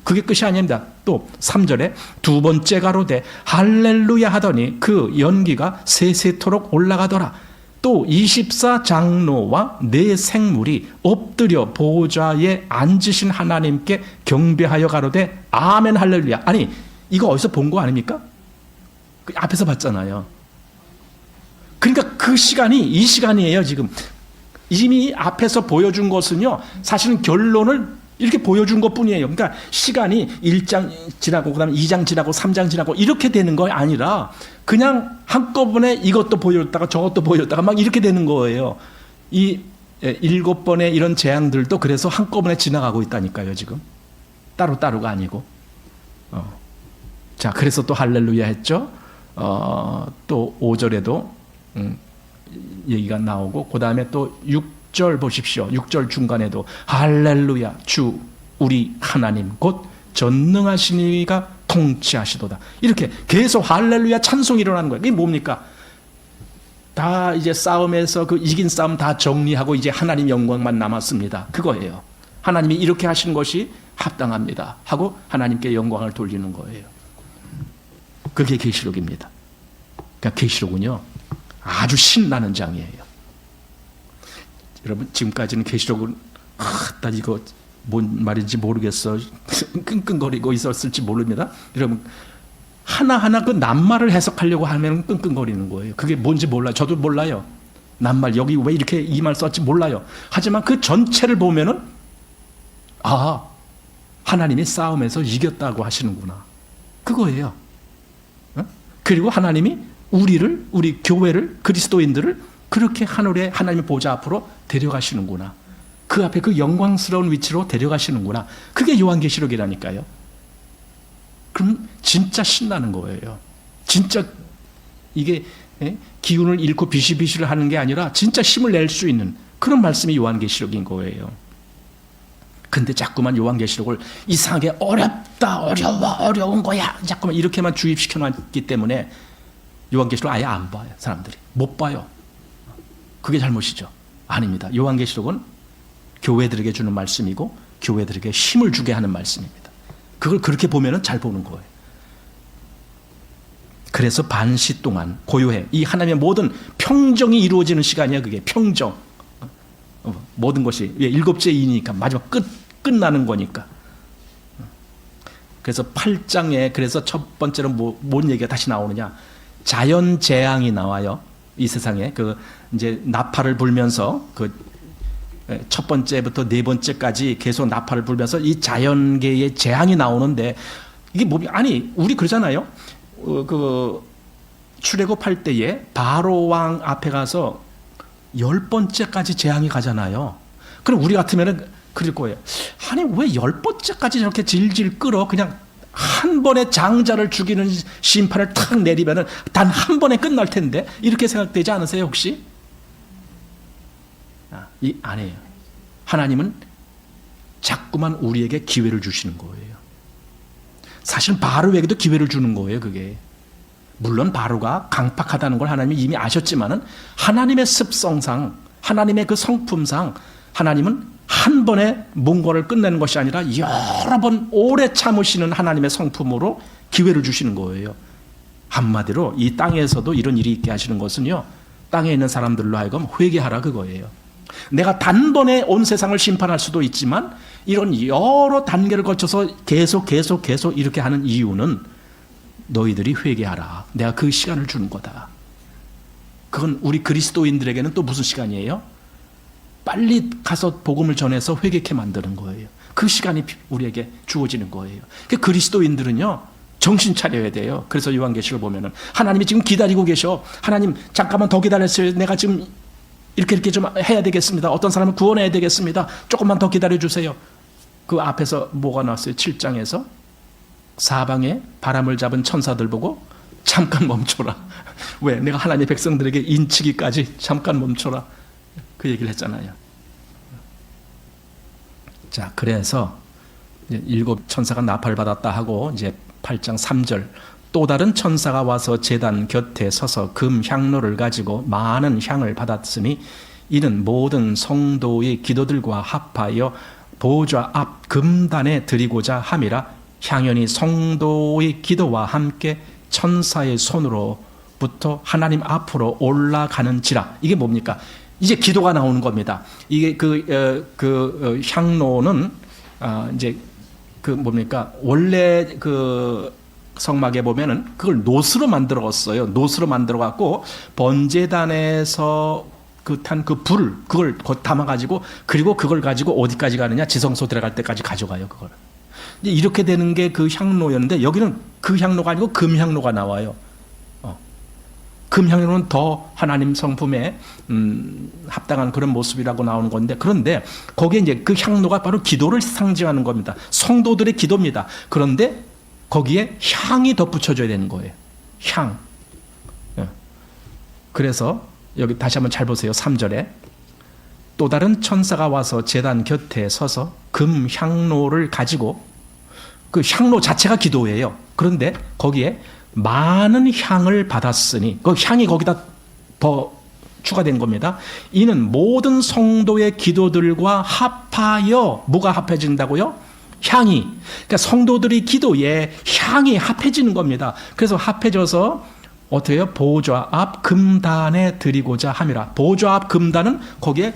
Speaker 1: 그게 끝이 아닙니다. 또 3절에 두 번째 가로되 할렐루야 하더니 그 연기가 세세토록 올라가더라. 또 24장로와 네 생물이 엎드려 보좌에 앉으신 하나님께 경배하여 가로되 아멘 할렐루야. 아니 이거 어디서 본 거 아닙니까? 그 앞에서 봤잖아요. 그러니까 그 시간이 이 시간이에요. 지금 이미 앞에서 보여준 것은요 사실은 결론을 이렇게 보여준 것뿐이에요. 그러니까 시간이 1장 지나고 그다음에 2장 지나고 3장 지나고 이렇게 되는 거 아니라 그냥 한꺼번에 이것도 보여줬다가 저것도 보여줬다가 막 이렇게 되는 거예요. 이 7번의 이런 재앙들도 그래서 한꺼번에 지나가고 있다니까요. 지금 따로따로가 아니고. 자, 그래서 또 할렐루야 했죠. 또 5절에도 얘기가 나오고 그 다음에 또 6절 보십시오. 6절 중간에도 할렐루야 주 우리 하나님 곧 전능하신 이가 통치하시도다. 이렇게 계속 할렐루야 찬송이 일어나는 거예요. 이게 뭡니까? 다 이제 싸움에서 그 이긴 싸움 다 정리하고 이제 하나님 영광만 남았습니다. 그거예요. 하나님이 이렇게 하신 것이 합당합니다 하고 하나님께 영광을 돌리는 거예요. 그게 계시록입니다. 그러니까 계시록은요 아주 신나는 장이에요. 여러분 지금까지는 계시록은 나 이거 뭔 말인지 모르겠어 끙끙거리고 있었을지 모릅니다. 여러분 하나하나 그 낱말을 해석하려고 하면 끙끙거리는 거예요. 그게 뭔지 몰라요. 저도 몰라요. 낱말 여기 왜 이렇게 이 말 썼지 몰라요. 하지만 그 전체를 보면은 아 하나님이 싸움에서 이겼다고 하시는구나. 그거예요. 그리고 하나님이 우리 교회를 그리스도인들을 그렇게 하늘에 하나님의 보좌 앞으로 데려가시는구나. 그 앞에 그 영광스러운 위치로 데려가시는구나. 그게 요한계시록이라니까요. 그럼 진짜 신나는 거예요. 진짜 이게 기운을 잃고 비시비시를 하는 게 아니라 진짜 힘을 낼 수 있는 그런 말씀이 요한계시록인 거예요. 근데 자꾸만 요한계시록을 이상하게 어렵다, 어려운 거야. 자꾸만 이렇게만 주입시켜 놨기 때문에 요한계시록 아예 안 봐요. 사람들이. 못 봐요. 그게 잘못이죠. 아닙니다. 요한계시록은 교회들에게 주는 말씀이고 교회들에게 힘을 주게 하는 말씀입니다. 그걸 그렇게 보면은 잘 보는 거예요. 그래서 반시 동안 고요해. 이 하나님의 모든 평정이 이루어지는 시간이야. 그게 평정. 모든 것이 7째 이니까 마지막 끝나는 거니까. 그래서 8장에 그래서 첫 번째로 뭔 얘기가 다시 나오느냐? 자연 재앙이 나와요. 이 세상에 그 이제 나팔을 불면서 그 첫 번째부터 네 번째까지 계속 나팔을 불면서 이 자연계의 재앙이 나오는데 이게 뭐 아니 우리 그러잖아요. 그 출애굽할 때에 바로 왕 앞에 가서 10번째까지 재앙이 가잖아요. 그럼 우리 같으면은 그럴 거예요. 아니 왜 10번째까지 저렇게 질질 끌어? 그냥 한 번에 장자를 죽이는 심판을 탁 내리면은 단 한 번에 끝날 텐데 이렇게 생각되지 않으세요 혹시? 아니에요. 하나님은 자꾸만 우리에게 기회를 주시는 거예요. 사실 바로에게도 기회를 주는 거예요. 그게 물론 바로가 강팍하다는 걸 하나님이 이미 아셨지만은 하나님의 습성상, 하나님의 그 성품상 하나님은 한 번에 뭔가를 끝내는 것이 아니라 여러 번 오래 참으시는 하나님의 성품으로 기회를 주시는 거예요. 한마디로 이 땅에서도 이런 일이 있게 하시는 것은요, 땅에 있는 사람들로 하여금 회개하라 그거예요. 내가 단번에 온 세상을 심판할 수도 있지만 이런 여러 단계를 거쳐서 계속 이렇게 하는 이유는 너희들이 회개하라. 내가 그 시간을 주는 거다. 그건 우리 그리스도인들에게는 또 무슨 시간이에요? 빨리 가서 복음을 전해서 회개케 만드는 거예요. 그 시간이 우리에게 주어지는 거예요. 그리스도인들은요, 정신 차려야 돼요. 그래서 요한계시를 보면은 하나님이 지금 기다리고 계셔. 하나님 잠깐만 더 기다렸어요. 내가 지금 이렇게 좀 해야 되겠습니다. 어떤 사람을 구원해야 되겠습니다. 조금만 더 기다려주세요. 그 앞에서 뭐가 나왔어요? 7장에서 사방에 바람을 잡은 천사들 보고 잠깐 멈춰라. 왜? 내가 하나님의 백성들에게 인치기까지 잠깐 멈춰라. 그 얘기를 했잖아요. 자, 그래서 이제 7 천사가 나팔 받았다 하고 이제 8장 3절 또 다른 천사가 와서 제단 곁에 서서 금 향로를 가지고 많은 향을 받았으니 이는 모든 성도의 기도들과 합하여 보좌 앞 금단에 드리고자 함이라. 향연이 성도의 기도와 함께 천사의 손으로부터 하나님 앞으로 올라가는지라. 이게 뭡니까? 이제 기도가 나오는 겁니다. 이게 그 향로는 이제 그 뭡니까? 원래 그 성막에 보면은 그걸 노스로 만들었어요. 노스로 만들어 갖고 번제단에서 탄 그 불 그걸 담아 가지고 그리고 그걸 가지고 어디까지 가느냐? 지성소 들어갈 때까지 가져가요. 그걸. 이제 이렇게 되는 게 그 향로였는데 여기는 그 향로가 아니고 금향로가 나와요. 금향로는 더 하나님 성품에 합당한 그런 모습이라고 나오는 건데, 그런데 거기에 이제 그 향로가 바로 기도를 상징하는 겁니다. 성도들의 기도입니다. 그런데 거기에 향이 덧붙여져야 되는 거예요. 향. 그래서 여기 다시 한번 잘 보세요. 3절에 또 다른 천사가 와서 제단 곁에 서서 금 향로를 가지고, 그 향로 자체가 기도예요. 그런데 거기에 많은 향을 받았으니, 그 향이 거기다 더 추가된 겁니다. 이는 모든 성도의 기도들과 합하여, 뭐가 합해진다고요? 향이. 그러니까 성도들의 기도에 향이 합해지는 겁니다. 그래서 합해져서 어떻게 해요? 보좌 앞 금단에 드리고자 함이라. 보좌 앞 금단은 거기에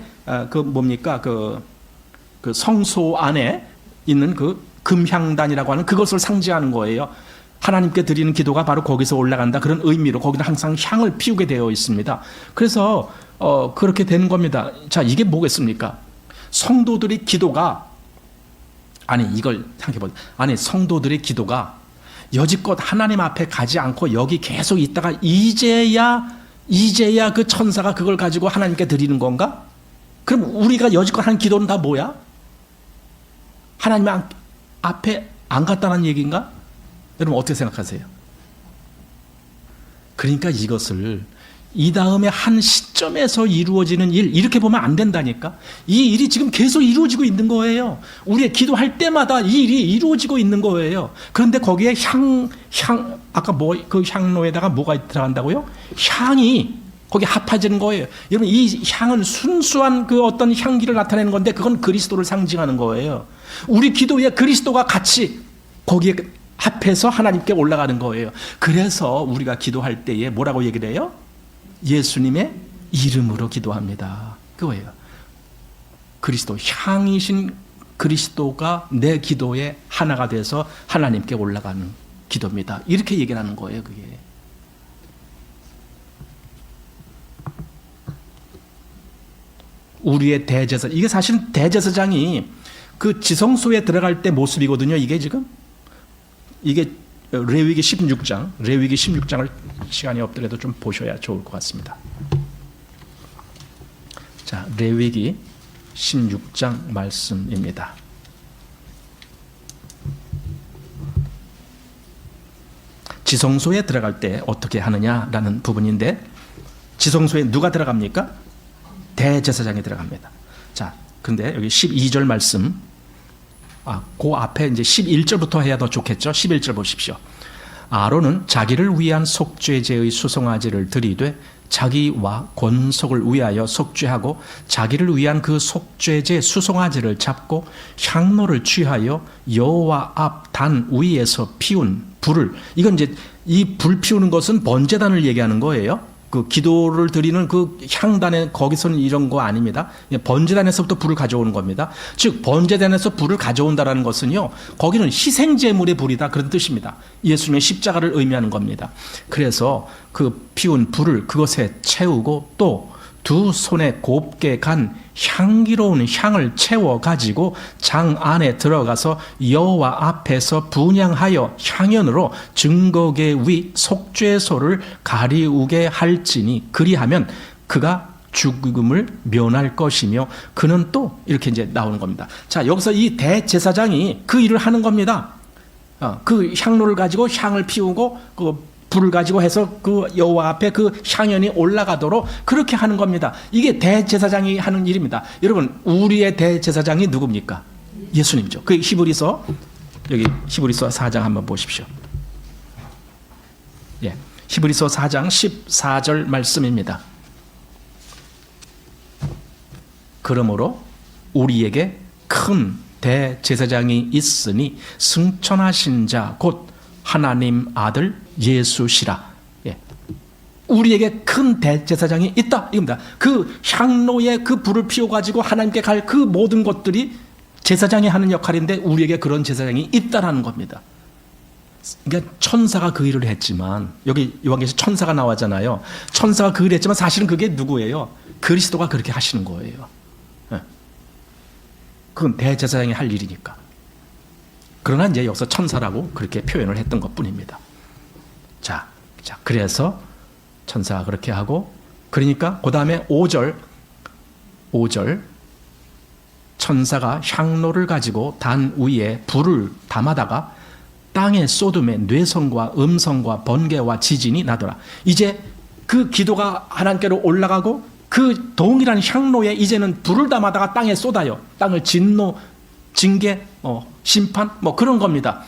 Speaker 1: 그 뭡니까? 그 성소 안에 있는 그 금향단이라고 하는 그것을 상징하는 거예요. 하나님께 드리는 기도가 바로 거기서 올라간다. 그런 의미로 거기는 항상 향을 피우게 되어 있습니다. 그래서 그렇게 되는 겁니다. 자, 이게 뭐겠습니까? 성도들의 기도가, 아니 이걸 생각해보세요. 아니 성도들의 기도가 여지껏 하나님 앞에 가지 않고 여기 계속 있다가 이제야 그 천사가 그걸 가지고 하나님께 드리는 건가? 그럼 우리가 여지껏 한 기도는 다 뭐야? 하나님 앞에 안 갔다는 얘기인가? 여러분 어떻게 생각하세요? 그러니까 이것을 이 다음에 한 시점에서 이루어지는 일, 이렇게 보면 안 된다니까. 이 일이 지금 계속 이루어지고 있는 거예요. 우리가 기도할 때마다 이 일이 이루어지고 있는 거예요. 그런데 거기에 아까 그 향로에다가 뭐가 들어간다고요? 향이 거기 합해지는 거예요. 여러분 이 향은 순수한 그 어떤 향기를 나타내는 건데 그건 그리스도를 상징하는 거예요. 우리 기도에 그리스도가 같이 거기에 합해서 하나님께 올라가는 거예요. 그래서 우리가 기도할 때에 뭐라고 얘기를 해요? 예수님의 이름으로 기도합니다. 그거예요. 그리스도, 향이신 그리스도가 내 기도에 하나가 돼서 하나님께 올라가는 기도입니다. 이렇게 얘기를 하는 거예요. 그게. 우리의 대제사, 이게 사실 대제사장이 그 지성소에 들어갈 때 모습이거든요. 이게 지금 이게 레위기 16장을 시간이 없더라도 좀 보셔야 좋을 것 같습니다. 자, 레위기 16장 말씀입니다. 지성소에 들어갈 때 어떻게 하느냐라는 부분인데, 지성소에 누가 들어갑니까? 대제사장이 들어갑니다. 자, 근데 여기 12절 말씀, 그 앞에 이제 11절부터 해야 더 좋겠죠? 11절 보십시오. 아론은 자기를 위한 속죄제의 수송아지를 드리되 자기와 권속을 위하여 속죄하고 자기를 위한 그 속죄제 수송아지를 잡고 향로를 취하여 여호와 앞 단 위에서 피운 불을, 이건 이제 이 불 피우는 것은 번제단을 얘기하는 거예요. 그 기도를 드리는 그 향단에 거기서는 이런 거 아닙니다. 번제단에서부터 불을 가져오는 겁니다. 즉 번제단에서 불을 가져온다라는 것은요, 거기는 희생제물의 불이다 그런 뜻입니다. 예수님의 십자가를 의미하는 겁니다. 그래서 그 피운 불을 그것에 채우고 또 두 손에 곱게 간 향기로운 향을 채워 가지고 장 안에 들어가서 여호와 앞에서 분향하여 향연으로 증거계 위 속죄소를 가리우게 할지니 그리하면 그가 죽음을 면할 것이며 그는 또 이렇게 이제 나오는 겁니다. 자, 여기서 이 대제사장이 그 일을 하는 겁니다. 그 향로를 가지고 향을 피우고 그 불을 가지고 해서 그 여호와 앞에 그 향연이 올라가도록 그렇게 하는 겁니다. 이게 대제사장이 하는 일입니다. 여러분, 우리의 대제사장이 누굽니까? 예수님이죠. 그 히브리서, 여기 히브리서 4장 한번 보십시오. 예, 히브리서 4장 14절 말씀입니다. 그러므로 우리에게 큰 대제사장이 있으니 승천하신 자 곧 하나님 아들 예수시라. 예. 우리에게 큰 대제사장이 있다 이겁니다. 그 향로에 그 불을 피워가지고 하나님께 갈 그 모든 것들이 제사장이 하는 역할인데 우리에게 그런 제사장이 있다라는 겁니다. 그러니까 천사가 그 일을 했지만, 여기 요한계시록 천사가 나왔잖아요. 천사가 그 일을 했지만 사실은 그게 누구예요? 그리스도가 그렇게 하시는 거예요. 예. 그건 대제사장이 할 일이니까. 그러나 이제 여기서 천사라고 그렇게 표현을 했던 것뿐입니다. 자, 그래서 천사가 그렇게 하고, 그러니까 그 다음에 5절 천사가 향로를 가지고 단 위에 불을 담아다가 땅에 쏟음에 뇌성과 음성과 번개와 지진이 나더라. 이제 그 기도가 하나님께로 올라가고 그 동일한 향로에 이제는 불을 담아다가 땅에 쏟아요. 땅을 진노, 징계, 심판 그런 겁니다.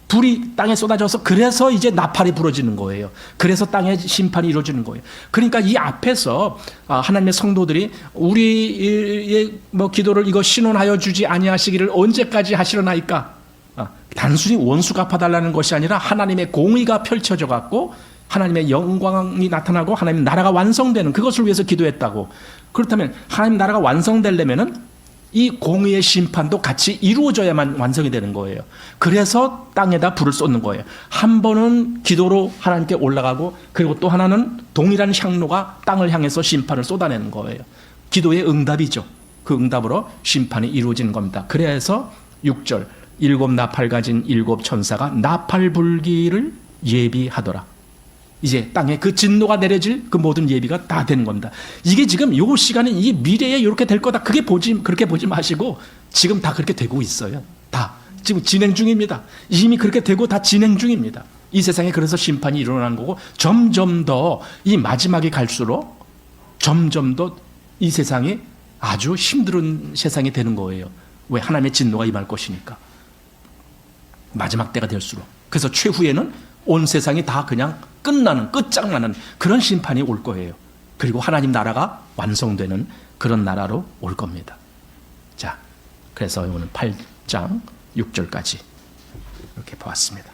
Speaker 1: 불이 땅에 쏟아져서 그래서 이제 나팔이 부러지는 거예요. 그래서 땅에 심판이 이루어지는 거예요. 그러니까 이 앞에서 하나님의 성도들이 우리의 기도를 이거 신원하여 주지 아니하시기를 언제까지 하시려나이까? 단순히 원수 갚아달라는 것이 아니라 하나님의 공의가 펼쳐져 갖고 하나님의 영광이 나타나고 하나님 나라가 완성되는 그것을 위해서 기도했다고. 그렇다면 하나님 나라가 완성되려면은 이 공의의 심판도 같이 이루어져야만 완성이 되는 거예요. 그래서 땅에다 불을 쏟는 거예요. 한 번은 기도로 하나님께 올라가고, 그리고 또 하나는 동일한 향로가 땅을 향해서 심판을 쏟아내는 거예요. 기도의 응답이죠. 그 응답으로 심판이 이루어지는 겁니다. 그래서 6절, 7 나팔 가진 7 천사가 나팔 불기를 예비하더라. 이제 땅에 그 진노가 내려질 그 모든 예비가 다 되는 겁니다. 이게 지금 요 시간에 이 미래에 이렇게 될 거다. 그렇게 보지 마시고 지금 다 그렇게 되고 있어요. 다 지금 진행 중입니다. 이미 그렇게 되고 다 진행 중입니다. 이 세상에 그래서 심판이 일어나는 거고, 점점 더 이 마지막이 갈수록 점점 더 이 세상이 아주 힘든 세상이 되는 거예요. 왜? 하나님의 진노가 임할 것이니까. 마지막 때가 될수록. 그래서 최후에는 온 세상이 다 그냥 끝장나는 그런 심판이 올 거예요. 그리고 하나님 나라가 완성되는 그런 나라로 올 겁니다. 자, 그래서 오늘 8장 6절까지 이렇게 보았습니다.